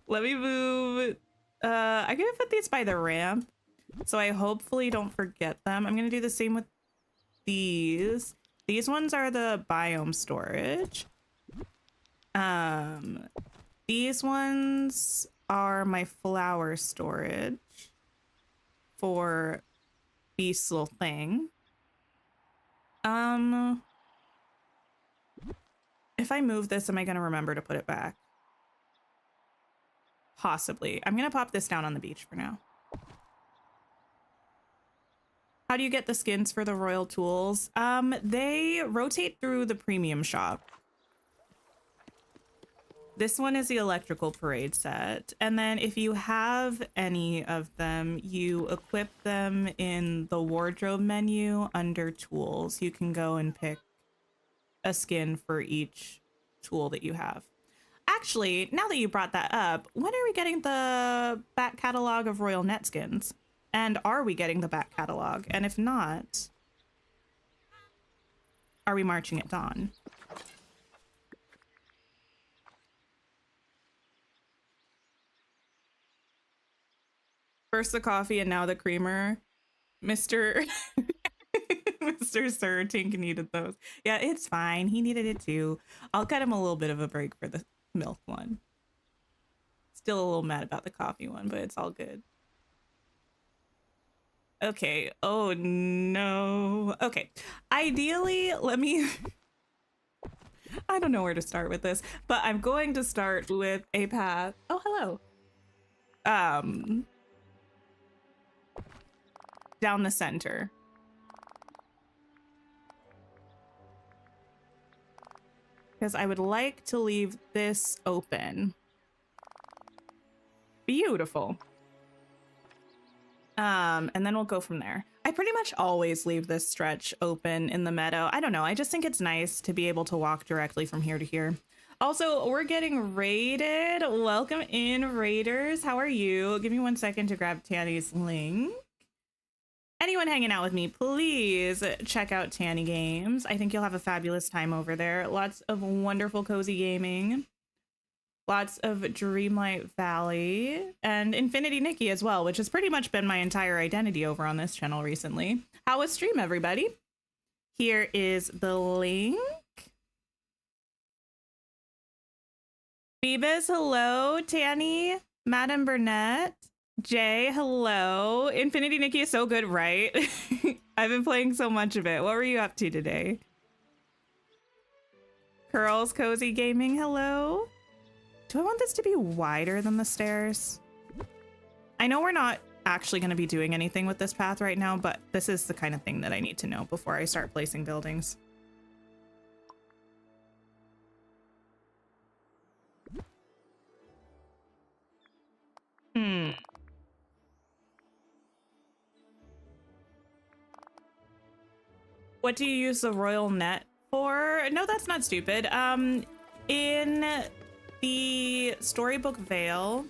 Speaker 1: Let me move. I'm going to put these by the ramp so I hopefully don't forget them. I'm going to do the same with these. These ones are the biome storage. These ones are my flower storage for Beast's little thing. If I move this, am I gonna remember to put it back? Possibly. I'm gonna pop this down on the beach for now. How do you get the skins for the royal tools? They rotate through the premium shop. This one is the electrical parade set. And then if you have any of them, you equip them in the wardrobe menu under tools. You can go and pick a skin for each tool that you have. Actually, now that you brought that up, when are we getting the back catalog of Royal Net skins? And are we getting the back catalog? And if not, are we marching at dawn? First the coffee and now the creamer. Mr. Mr. Sir Tink needed those. Yeah, it's fine. He needed it too. I'll cut him a little bit of a break for the milk one. Still a little mad about the coffee one, but it's all good. Okay. Oh no. Okay. Ideally, let me... I don't know where to start with this, but I'm going to start with a path. Oh, hello. Down the center. Because I would like to leave this open. Beautiful. And then we'll go from there. I pretty much always leave this stretch open in the meadow. I don't know. I just think it's nice to be able to walk directly from here to here. Also, we're getting raided. Welcome in, raiders. How are you? Give me 1 second to grab Tanny's link. Anyone hanging out with me, please check out Tanny Games. I think you'll have a fabulous time over there. Lots of wonderful cozy gaming. Lots of Dreamlight Valley and Infinity Nikki as well, which has pretty much been my entire identity over on this channel recently. How was stream, everybody? Here is the link. Phoebus, hello. Tanny, Madam Burnett. Jay, hello. Infinity Nikki is so good, right? I've been playing so much of it. What were you up to today? Curls Cozy Gaming, hello. Do I want this to be wider than the stairs? I know we're not actually going to be doing anything with this path right now, but this is the kind of thing that I need to know before I start placing buildings. What do you use the royal net for? No, that's not stupid. In the storybook Veil,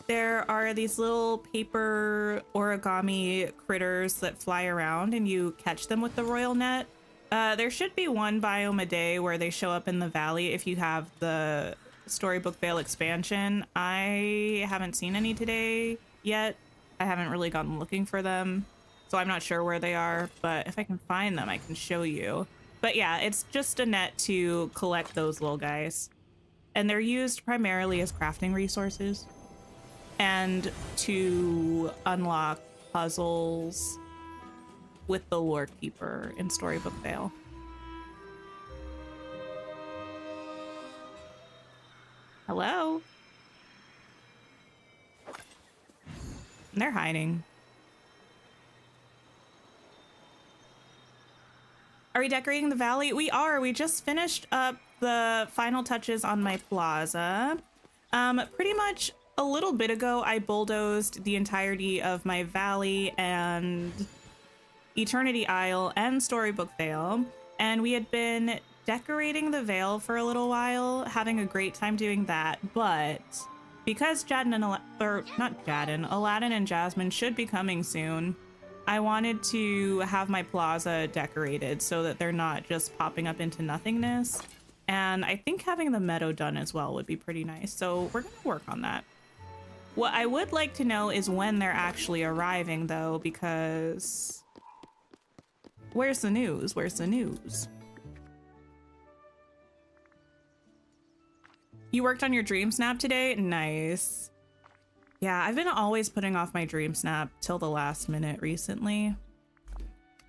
Speaker 1: there are these little paper origami critters that fly around and you catch them with the royal net. There should be one biome a day where they show up in the valley if you have the storybook Veil expansion. I haven't seen any today yet. I haven't really gone looking for them, so I'm not sure where they are, but if I can find them, I can show you. But yeah, it's just a net to collect those little guys. And they're used primarily as crafting resources and to unlock puzzles with the Lore Keeper in Storybook Vale. Hello? They're hiding. Are we decorating the valley? We are. We just finished up the final touches on my plaza. Pretty much a little bit ago, I bulldozed the entirety of my valley and Eternity Isle and Storybook Vale, and we had been decorating the Vale for a little while, having a great time doing that, but because Aladdin and Jasmine should be coming soon, I wanted to have my plaza decorated so that they're not just popping up into nothingness, and I think having the Meadow done as well would be pretty nice, so we're gonna work on that. What I would like to know is when they're actually arriving, though, because where's the news? Where's the news? You worked on your dream snap today? Nice. Yeah, I've been always putting off my dream snap till the last minute recently.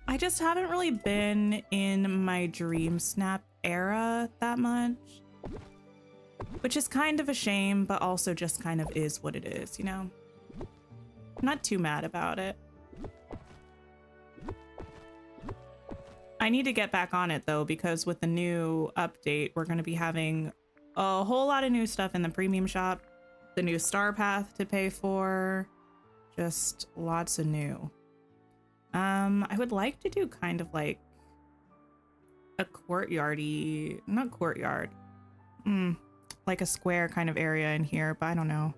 Speaker 1: I just haven't really been in my dream snap era that much, which is kind of a shame, but also just kind of is what it is, you know? I'm not too mad about it. I need to get back on it though, because with the new update, we're going to be having a whole lot of new stuff in the premium shop, the new star path to pay for, just lots of new. I would like to do kind of like a courtyardy, not courtyard, like a square kind of area in here, but I don't know.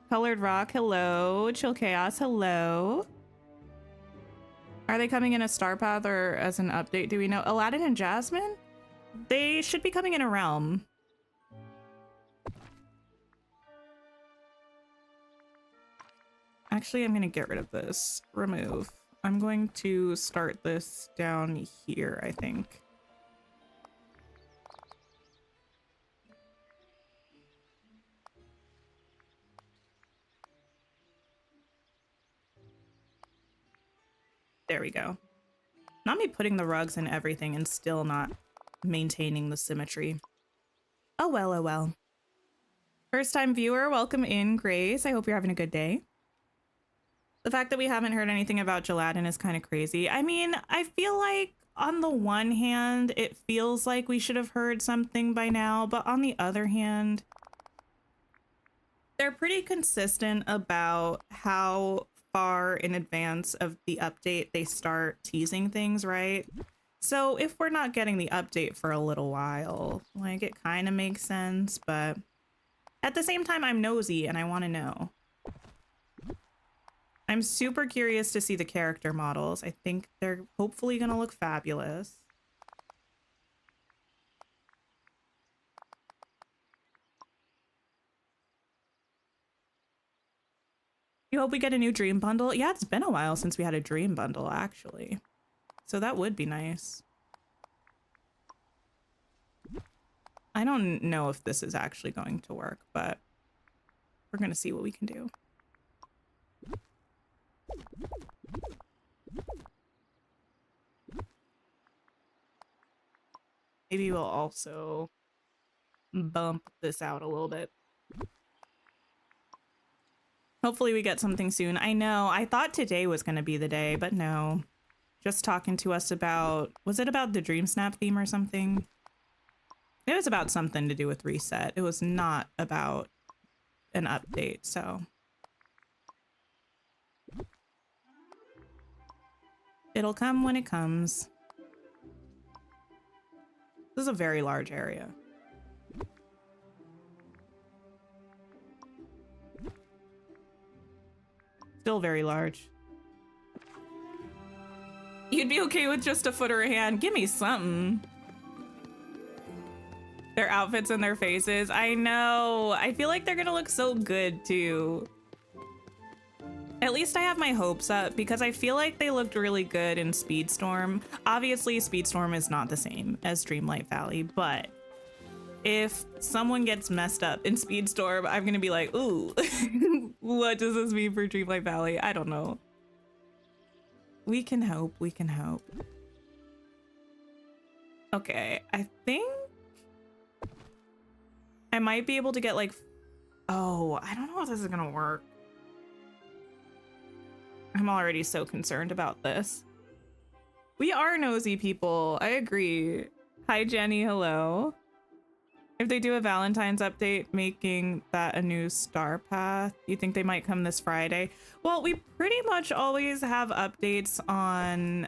Speaker 1: Colored Rock, hello. Chill Chaos, hello. Are they coming in a star path or as an update? Do we know? Aladdin and Jasmine? They should be coming in a realm. Actually, I'm going to get rid of this. Remove. I'm going to start this down here, I think. There we go. Not me putting the rugs and everything and still not maintaining the symmetry. Oh well, oh well. First time viewer, welcome in, Grace. I hope you're having a good day. The fact that we haven't heard anything about Aladdin is kind of crazy. I mean, I feel like on the one hand, it feels like we should have heard something by now, but on the other hand, they're pretty consistent about how far in advance of the update they start teasing things, right? So if we're not getting the update for a little while, like, it kind of makes sense, but at the same time, I'm nosy and I want to know. I'm super curious to see the character models. I think they're hopefully going to look fabulous. You hope we get a new dream bundle? Yeah, it's been a while since we had a dream bundle, actually. So that would be nice. I don't know if this is actually going to work, but we're going to see what we can do. Maybe we'll also bump this out a little bit. Hopefully we get something soon. I know, I thought today was going to be the day, but no. Just talking to us about, was it about the Dream Snap theme or something? It was about something to do with reset. It was not about an update, so. It'll come when it comes. This is a very large area. Still very large. You'd be okay with just a foot or a hand. Give me something. Their outfits and their faces. I know. I feel like they're gonna look so good too. At least I have my hopes up because I feel like they looked really good in Speedstorm. Obviously, Speedstorm is not the same as Dreamlight Valley, but if someone gets messed up in Speedstorm, I'm gonna be like, ooh, what does this mean for Dreamlight Valley? I don't know. We can hope, we can hope. Okay, I think I might be able to get like, oh, I don't know if this is gonna work. I'm already so concerned about this. We are nosy people, I agree. Hi Jenny, hello. If they do a Valentine's update making that a new star path, you think they might come this Friday? Well, we pretty much always have updates on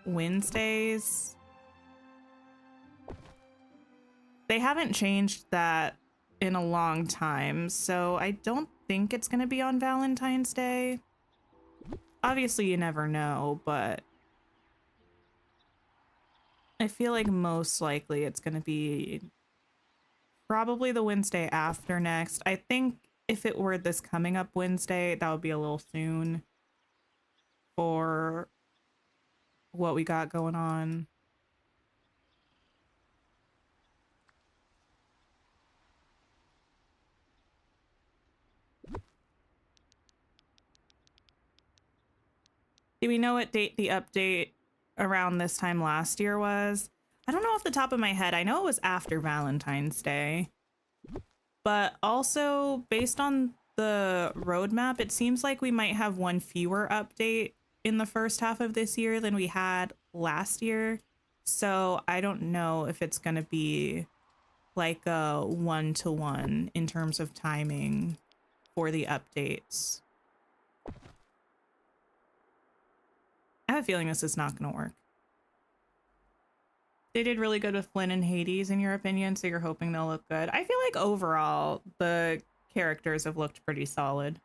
Speaker 1: Wednesdays. They haven't changed that in a long time, so I don't think it's gonna be on Valentine's Day. Obviously, you never know, but I feel like most likely it's gonna be probably the Wednesday after next. I think if it were this coming up Wednesday, that would be a little soon for what we got going on. Do we know what date the update around this time last year was? I don't know off the top of my head. I know it was after Valentine's Day. But also, based on the roadmap, it seems like we might have one fewer update in the first half of this year than we had last year. So I don't know if it's going to be like a one-to-one in terms of timing for the updates. I have a feeling this is not going to work. They did really good with Flynn and Hades, in your opinion, so you're hoping they'll look good. I feel like overall, the characters have looked pretty solid.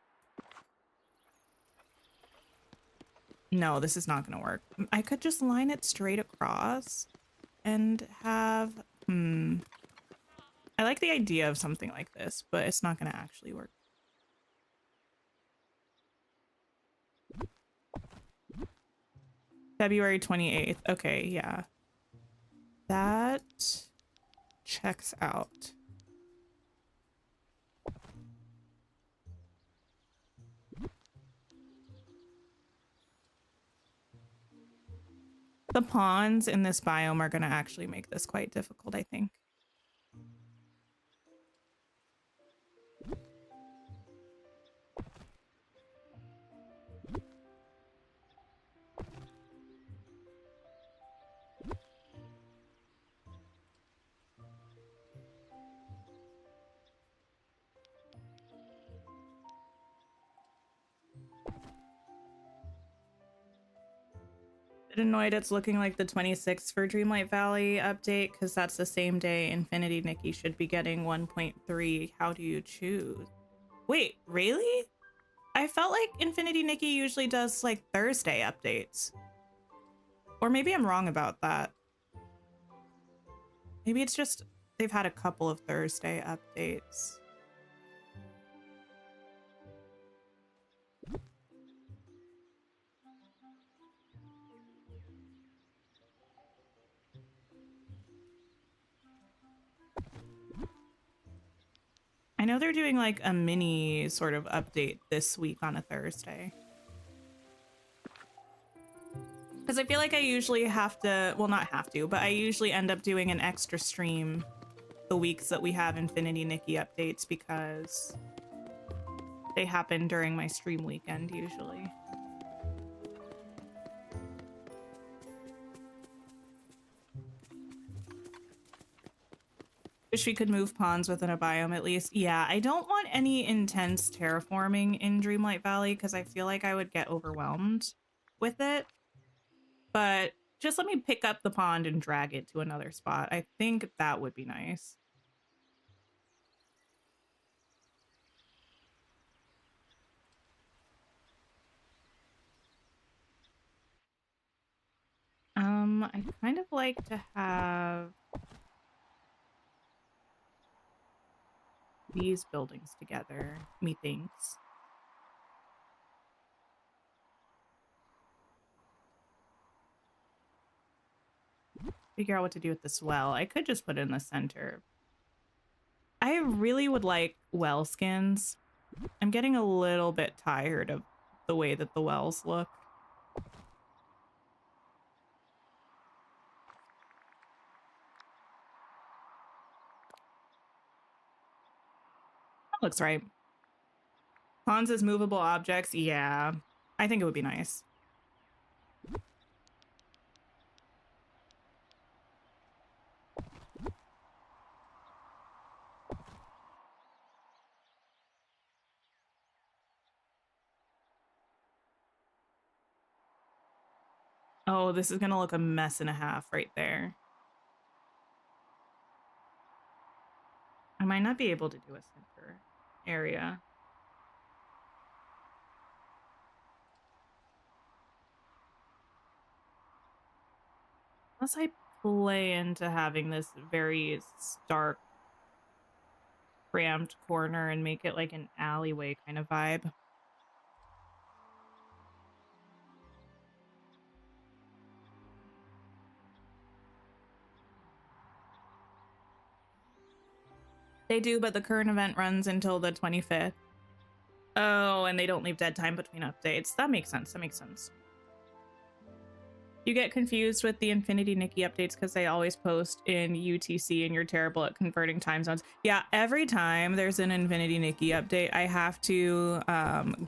Speaker 1: No, this is not going to work. I could just line it straight across and have... I like the idea of something like this, but it's not going to actually work. February 28th. Okay, yeah. That checks out. The ponds in this biome are going to actually make this quite difficult, I think. Annoyed it's looking like the 26th for Dreamlight Valley update because that's the same day Infinity Nikki should be getting 1.3. How do you choose? Wait, really? I felt like Infinity Nikki usually does like Thursday updates. Or maybe I'm wrong about that. Maybe it's just they've had a couple of Thursday updates. I know they're doing like a mini sort of update this week on a Thursday. Because I feel like I usually have to, well, not have to, but I usually end up doing an extra stream the weeks that we have Infinity Nikki updates because they happen during my stream weekend usually. Wish we could move ponds within a biome at least. Yeah, I don't want any intense terraforming in Dreamlight Valley because I feel like I would get overwhelmed with it. But just let me pick up the pond and drag it to another spot. I think that would be nice. I'd kind of like to have these buildings together, methinks. figure out what to do with this well. I could just put it in the center. I really would like well skins. I'm getting a little bit tired of the way that the wells look. That looks right. Pawns as movable objects. Yeah, I think it would be nice. Oh, this is gonna look a mess and a half right there. I might not be able to do a center area. Unless I play into having this very stark, cramped corner and make it like an alleyway kind of vibe. They do, but the current event runs until the 25th. Oh, and they don't leave dead time between updates. That makes sense. That makes sense. You get confused with the Infinity Nikki updates because they always post in UTC and you're terrible at converting time zones. Yeah, every time there's an Infinity Nikki update, I have to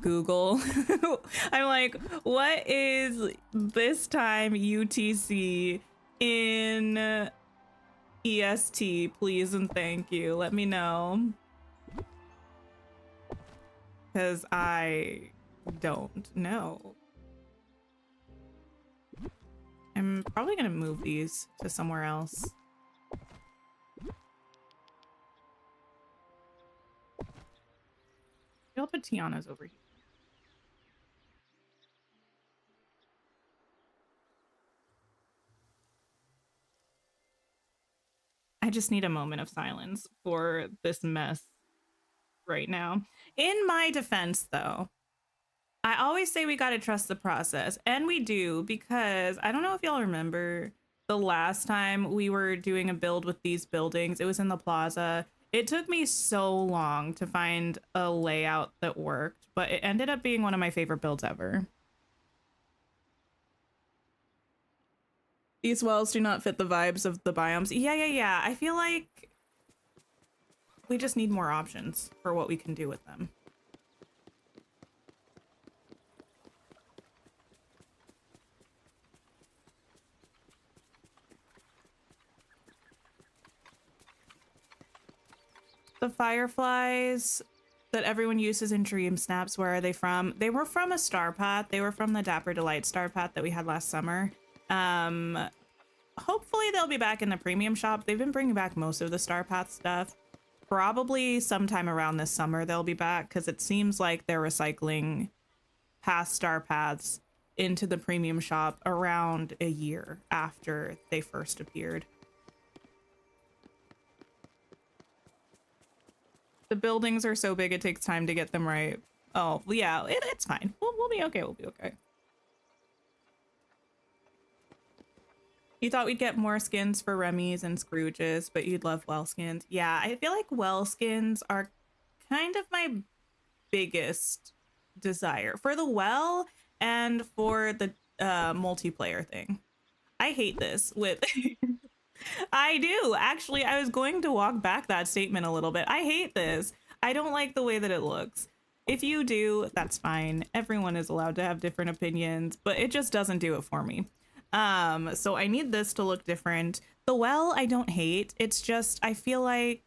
Speaker 1: Google. I'm like, what is this time UTC in EST? Please and thank you. Let me know. Because I don't know. I'm probably gonna move these to somewhere else. I'll put Tiana's over here. I just need a moment of silence for this mess right now. In my defense, though, I always say we gotta trust the process, and we do, because I don't know if y'all remember the last time we were doing a build with these buildings. It was in the Plaza. It took me so long to find a layout that worked, but it ended up being one of my favorite builds ever. These wells do not fit the vibes of the biomes. Yeah. I feel like we just need more options for what we can do with them. The fireflies that everyone uses in Dream Snaps, where are they from? They were from a star path. They were from the Dapper Delight star path that we had last summer. Hopefully they'll be back in the premium shop. They've been bringing back most of the star path stuff. Probably sometime around this summer they'll be back, because it seems like they're recycling past star paths into the premium shop around a year after they first appeared. The buildings are so big it takes time to get them right. Oh, yeah, it's fine. We'll be okay. We'll be okay. You thought we'd get more skins for Remy's and Scrooge's, but you'd love well skins. Yeah, I feel like well skins are kind of my biggest desire for the well and for the multiplayer thing. I hate this with... I do. Actually, I was going to walk back that statement a little bit. I hate this. I don't like the way that it looks. If you do, that's fine. Everyone is allowed to have different opinions, but it just doesn't do it for me. So I need this to look different. The well, I don't hate. It's just, I feel like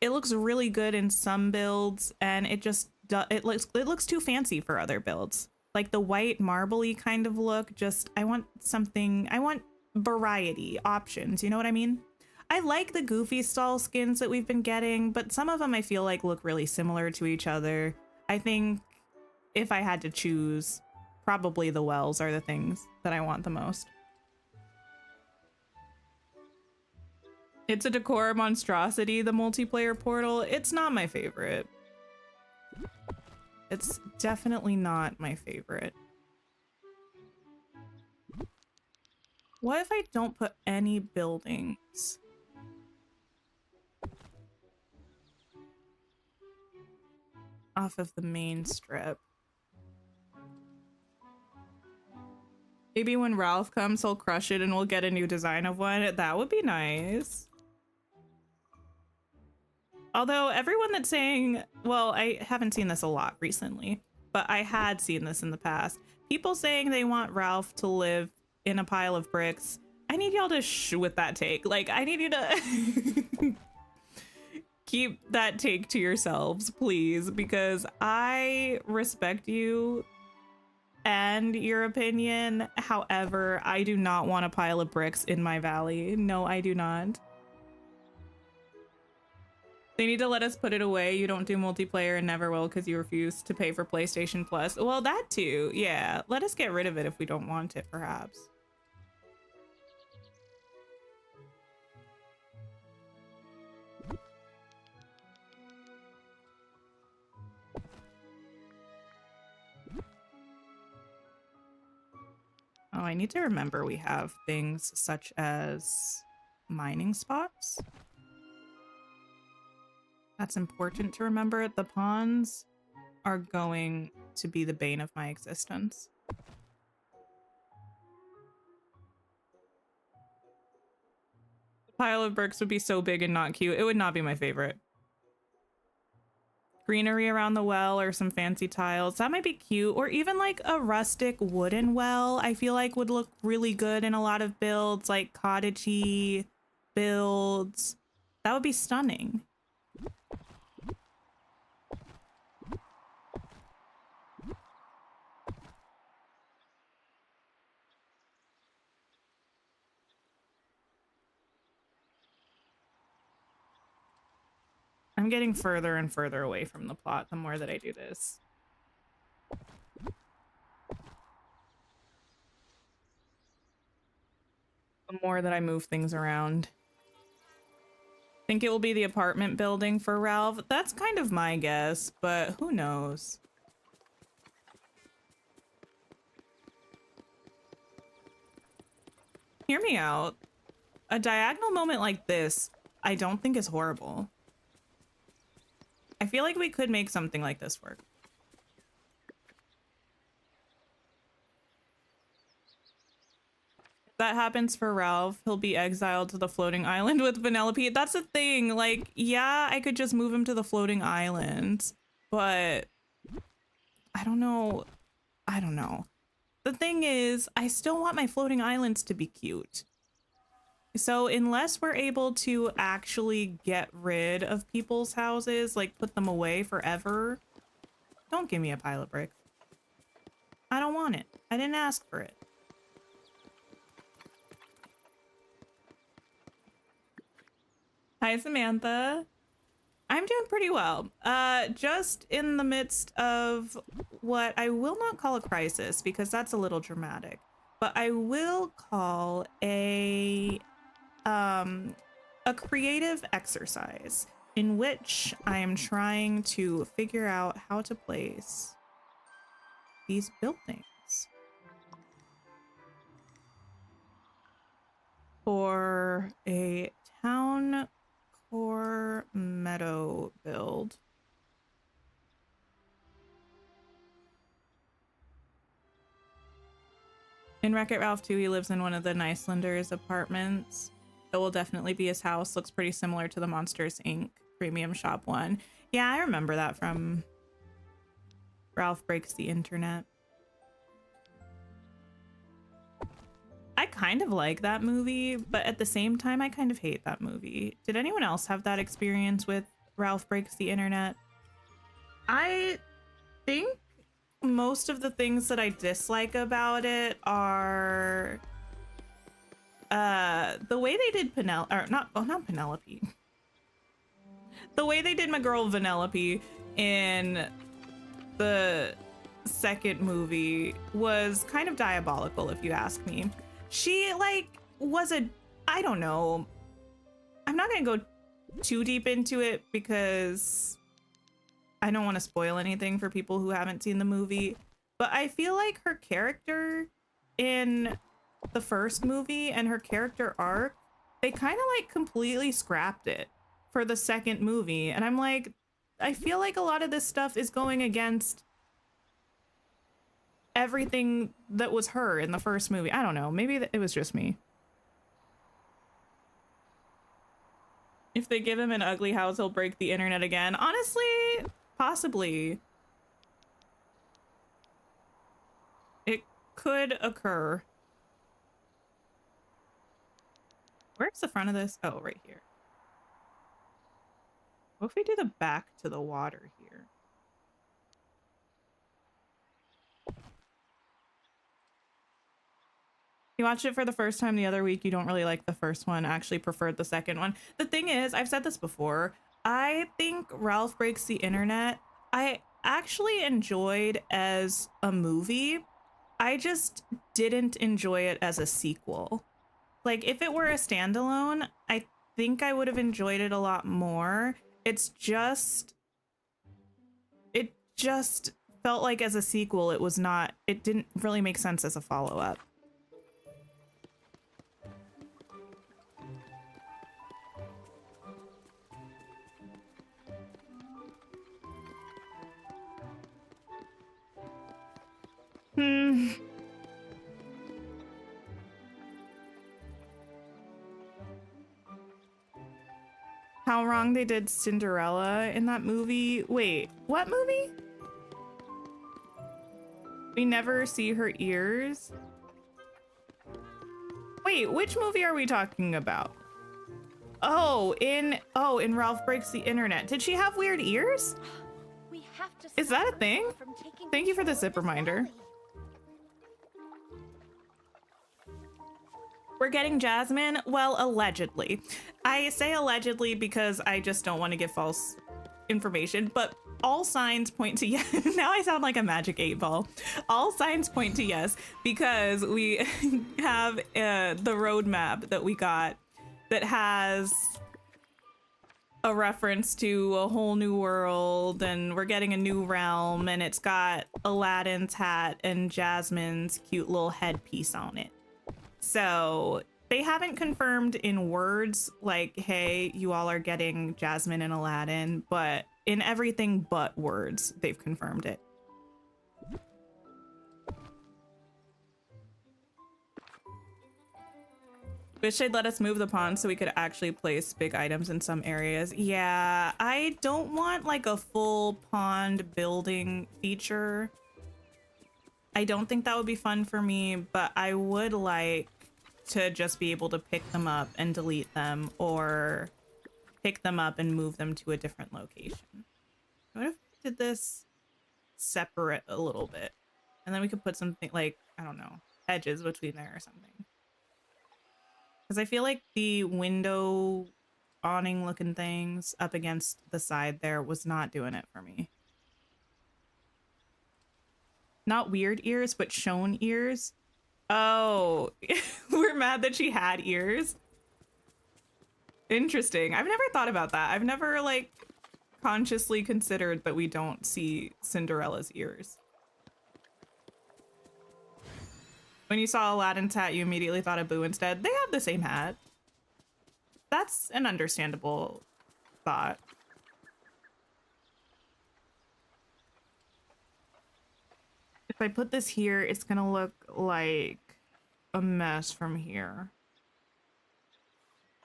Speaker 1: it looks really good in some builds, and it just, it looks too fancy for other builds. Like the white marbly kind of look, just, I want variety, options, you know what I mean? I like the goofy stall skins that we've been getting, but some of them I feel like look really similar to each other. I think if I had to choose, probably the wells are the things that I want the most. It's a decor monstrosity, the multiplayer portal. It's not my favorite. It's definitely not my favorite. What if I don't put any buildings? Off of the main strip. Maybe when Ralph comes, he'll crush it and we'll get a new design of one. That would be nice. Although everyone that's saying, well, I haven't seen this a lot recently, but I had seen this in the past. People saying they want Ralph to live in a pile of bricks. I need y'all to shh with that take. Like, I need you to keep that take to yourselves, please, because I respect you and your opinion. However, I do not want a pile of bricks in my valley. No, I do not. They need to let us put it away. You don't do multiplayer and never will because you refuse to pay for PlayStation Plus. Well, that too. Yeah, let us get rid of it if we don't want it, perhaps. Oh, I need to remember we have things such as mining spots. That's important to remember. The ponds are going to be the bane of my existence. The pile of bricks would be so big and not cute. It would not be my favorite. Greenery around the well or some fancy tiles. That might be cute. Or even like a rustic wooden well, I feel like would look really good in a lot of builds, like cottagey builds. That would be stunning. I'm getting further and further away from the plot the more that I do this. The more that I move things around. Think it will be the apartment building for Ralph? That's kind of my guess, but who knows? Hear me out. A diagonal moment like this, I don't think is horrible. I feel like we could make something like this work. If that happens for Ralph, he'll be exiled to the floating island with Vanellope. That's the thing. Like, yeah, I could just move him to the floating island, but I don't know. I don't know. The thing is, I still want my floating islands to be cute. So unless we're able to actually get rid of people's houses, like put them away forever, don't give me a pile of bricks. I don't want it. I didn't ask for it. Hi, Samantha. I'm doing pretty well. Just in the midst of what I will not call a crisis because that's a little dramatic, but I will call a creative exercise in which I am trying to figure out how to place these buildings for a town core meadow build. In Wreck-It Ralph 2, he lives in one of the Nicelanders' apartments. It will definitely be his house. Looks pretty similar to the Monsters, Inc. premium shop one. Yeah, I remember that from Ralph Breaks the Internet. I kind of like that movie, but at the same time, I kind of hate that movie. Did anyone else have that experience with Ralph Breaks the Internet? I think most of the things that I dislike about it are the way they did Penelope, or not Penelope. The way they did my girl Vanellope in the second movie was kind of diabolical, if you ask me. She like was I don't know. I'm not gonna go too deep into it because I don't want to spoil anything for people who haven't seen the movie, but I feel like her character in the first movie and her character arc, they kind of like completely scrapped it for the second movie. And I'm like, I feel like a lot of this stuff is going against everything that was her in the first movie. I don't know. Maybe it was just me. If they give him an ugly house, he'll break the internet again. Honestly, possibly. It could occur. Where's the front of this? Oh, right here. What if we do the back to the water here? You watched it for the first time the other week. You don't really like the first one, actually preferred the second one. The thing is, I've said this before, I think Ralph Breaks the Internet, I actually enjoyed as a movie. I just didn't enjoy it as a sequel. Like, if it were a standalone, I think I would have enjoyed it a lot more. It just felt like as a sequel, it didn't really make sense as a follow-up. How wrong they did Cinderella in that movie. Wait, what movie? We never see her ears. Wait, which movie are we talking about? Oh, in Ralph Breaks the Internet. Did she have weird ears?
Speaker 2: We have to
Speaker 1: Is that a
Speaker 2: stop
Speaker 1: thing?
Speaker 2: her from taking
Speaker 1: Thank you for the
Speaker 2: control
Speaker 1: zip
Speaker 2: of this
Speaker 1: reminder.
Speaker 2: valley.
Speaker 1: We're getting Jasmine? Well, allegedly. I say allegedly because I just don't want to give false information, but all signs point to yes. Now I sound like a magic 8-ball. All signs point to yes, because we have the roadmap that we got that has a reference to a whole new world, and we're getting a new realm, and it's got Aladdin's hat and Jasmine's cute little headpiece on it. So they haven't confirmed in words like, hey, you all are getting Jasmine and Aladdin, but in everything but words, they've confirmed it. Wish they'd let us move the pond so we could actually place big items in some areas. Yeah, I don't want like a full pond building feature. I don't think that would be fun for me, but I would like to just be able to pick them up and delete them, or pick them up and move them to a different location. What if we did this separate a little bit? And then we could put something like, I don't know, hedges between there or something. Because I feel like the window awning looking things up against the side there was not doing it for me. Not weird ears, but shown ears. Oh, we're mad that she had ears. Interesting. I've never thought about that. I've never like consciously considered that we don't see Cinderella's ears. When you saw Aladdin's hat, you immediately thought of Boo instead. They have the same hat. That's an understandable thought. If I put this here, it's gonna look like a mess from here.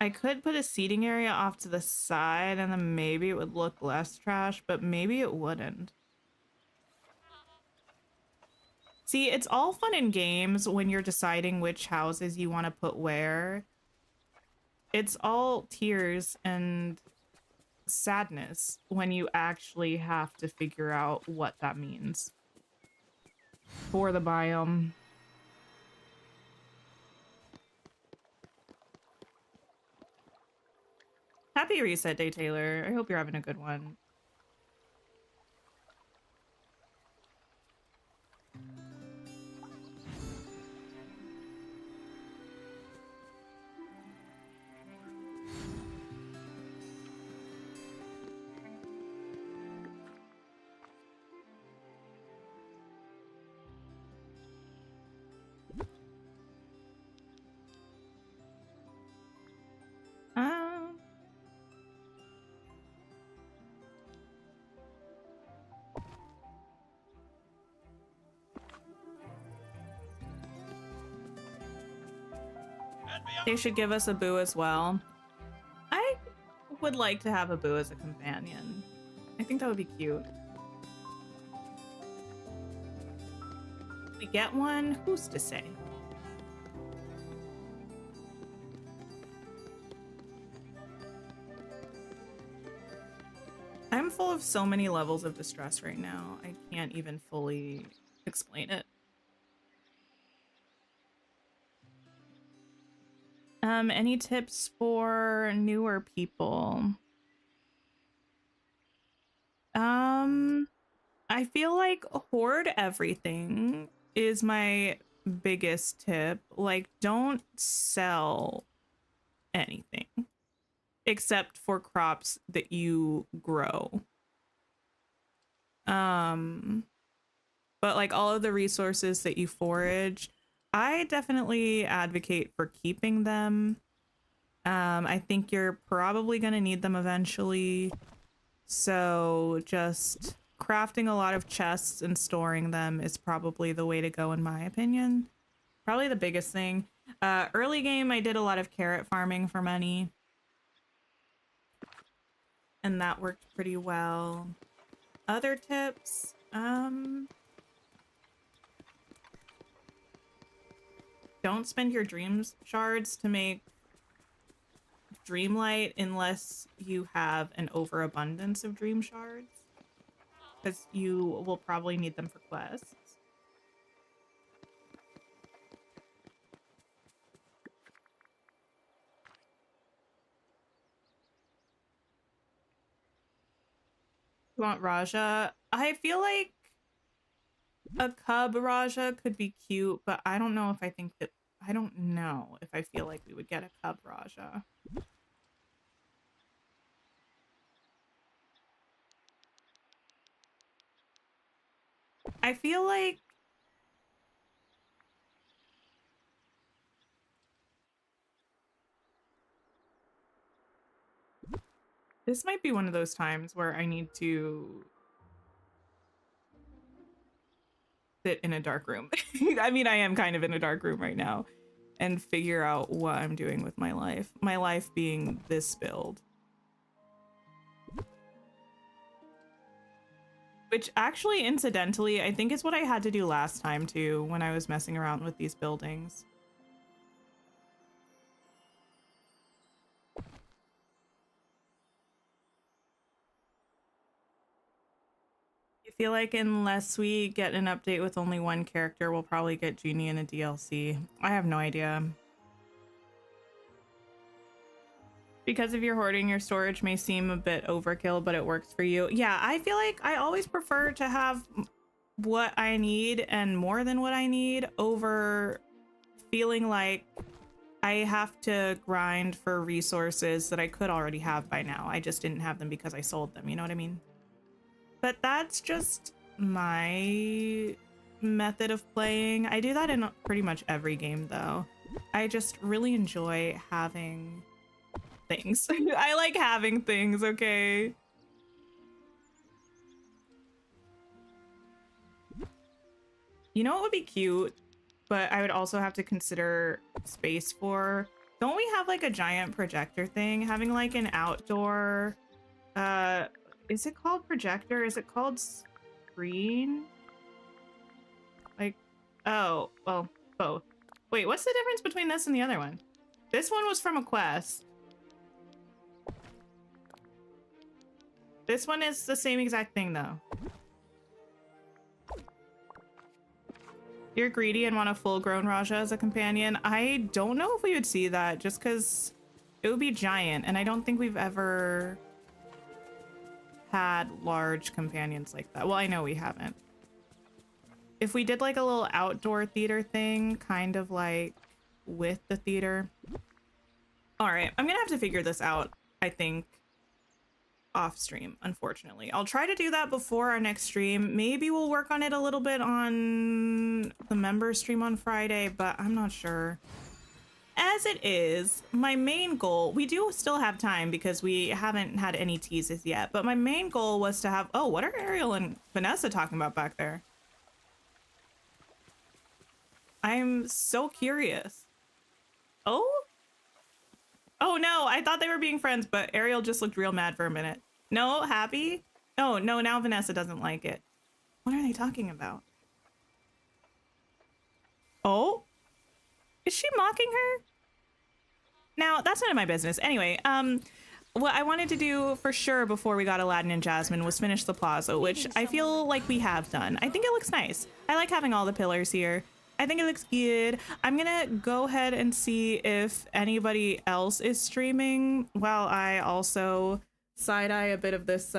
Speaker 1: I could put a seating area off to the side and then maybe it would look less trash, but maybe it wouldn't. See, it's all fun and games when you're deciding which houses you want to put where. It's all tears and sadness when you actually have to figure out what that means for the biome. Happy reset day, Taylor. I hope you're having a good one. They should give us a boo as well. I would like to have a boo as a companion. I think that would be cute. We get one? Who's to say? I'm full of so many levels of distress right now. I can't even fully explain it. Any tips for newer people? I feel like hoard everything is my biggest tip. Like, don't sell anything except for crops that you grow. But like all of the resources that you forage, I definitely advocate for keeping them. I think you're probably going to need them eventually. So just crafting a lot of chests and storing them is probably the way to go in my opinion. Probably the biggest thing. Early game, I did a lot of carrot farming for money. And that worked pretty well. Other tips, don't spend your dreams shards to make Dreamlight unless you have an overabundance of dream shards, because you will probably need them for quests. You want Raja? I feel like a cub Raja could be cute, but I don't know if I think that, I don't know if I feel like we would get a cub Raja. I feel like this might be one of those times where I need to sit in a dark room. I mean, I am kind of in a dark room right now and figure out what I'm doing with my life. My life being this build. Which actually, incidentally, I think is what I had to do last time too when I was messing around with these buildings. I feel like unless we get an update with only one character, we'll probably get Genie in a DLC. I have no idea. Because if you're hoarding, your storage may seem a bit overkill, but it works for you. Yeah, I feel like I always prefer to have what I need and more than what I need over feeling like I have to grind for resources that I could already have by now. I just didn't have them because I sold them, you know what I mean? But that's just my method of playing. I do that in pretty much every game though. I just really enjoy having things. I like having things, okay? You know what would be cute, but I would also have to consider space for? Don't we have like a giant projector thing? Having like an outdoor, is it called projector? Is it called screen? Like, oh, well, both. Wait, what's the difference between this and the other one? This one was from a quest. This one is the same exact thing though. You're greedy and want a full-grown Raja as a companion. I don't know if we would see that just because it would be giant, and I don't think we've ever had large companions like that. Well, I know we haven't. If we did like a little outdoor theater thing, kind of like with the theater. All right, I'm gonna have to figure this out, I think, off stream, unfortunately. I'll try to do that before our next stream. Maybe we'll work on it a little bit on the member stream on Friday, but I'm not sure. As it is, my main goal, we do still have time because we haven't had any teases yet, but my main goal was to have, oh, what are Ariel and Vanessa talking about back there? I'm so curious. Oh, Oh no, I thought they were being friends, but Ariel just looked real mad for a minute. No, happy? Oh no, now Vanessa doesn't like it. What are they talking about? Oh? Is she mocking her? Now, that's none of my business. Anyway, what I wanted to do for sure before we got Aladdin and Jasmine was finish the plaza, which I feel like we have done. I think it looks nice. I like having all the pillars here. I think it looks good. I'm gonna go ahead and see if anybody else is streaming while I also side-eye a bit of this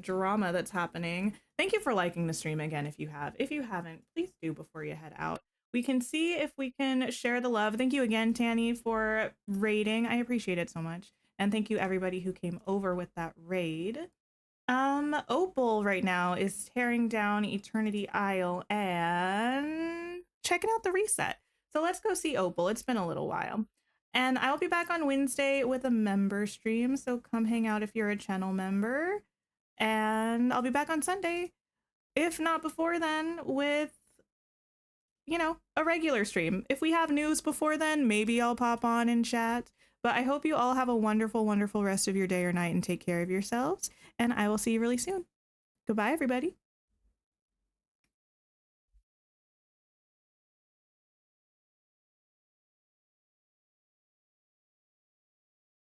Speaker 1: drama that's happening. Thank you for liking the stream again if you have. If you haven't, please do before you head out. We can see if we can share the love. Thank you again, Tanny, for raiding. I appreciate it so much. And thank you everybody who came over with that raid. Opal right now is tearing down Eternity Isle and checking out the reset. So let's go see Opal. It's been a little while. And I'll be back on Wednesday with a member stream. So come hang out if you're a channel member. And I'll be back on Sunday, if not before then, with, you know, a regular stream. If we have news before then, maybe I'll pop on and chat. But I hope you all have a wonderful, wonderful rest of your day or night and take care of yourselves. And I will see you really soon. Goodbye, everybody.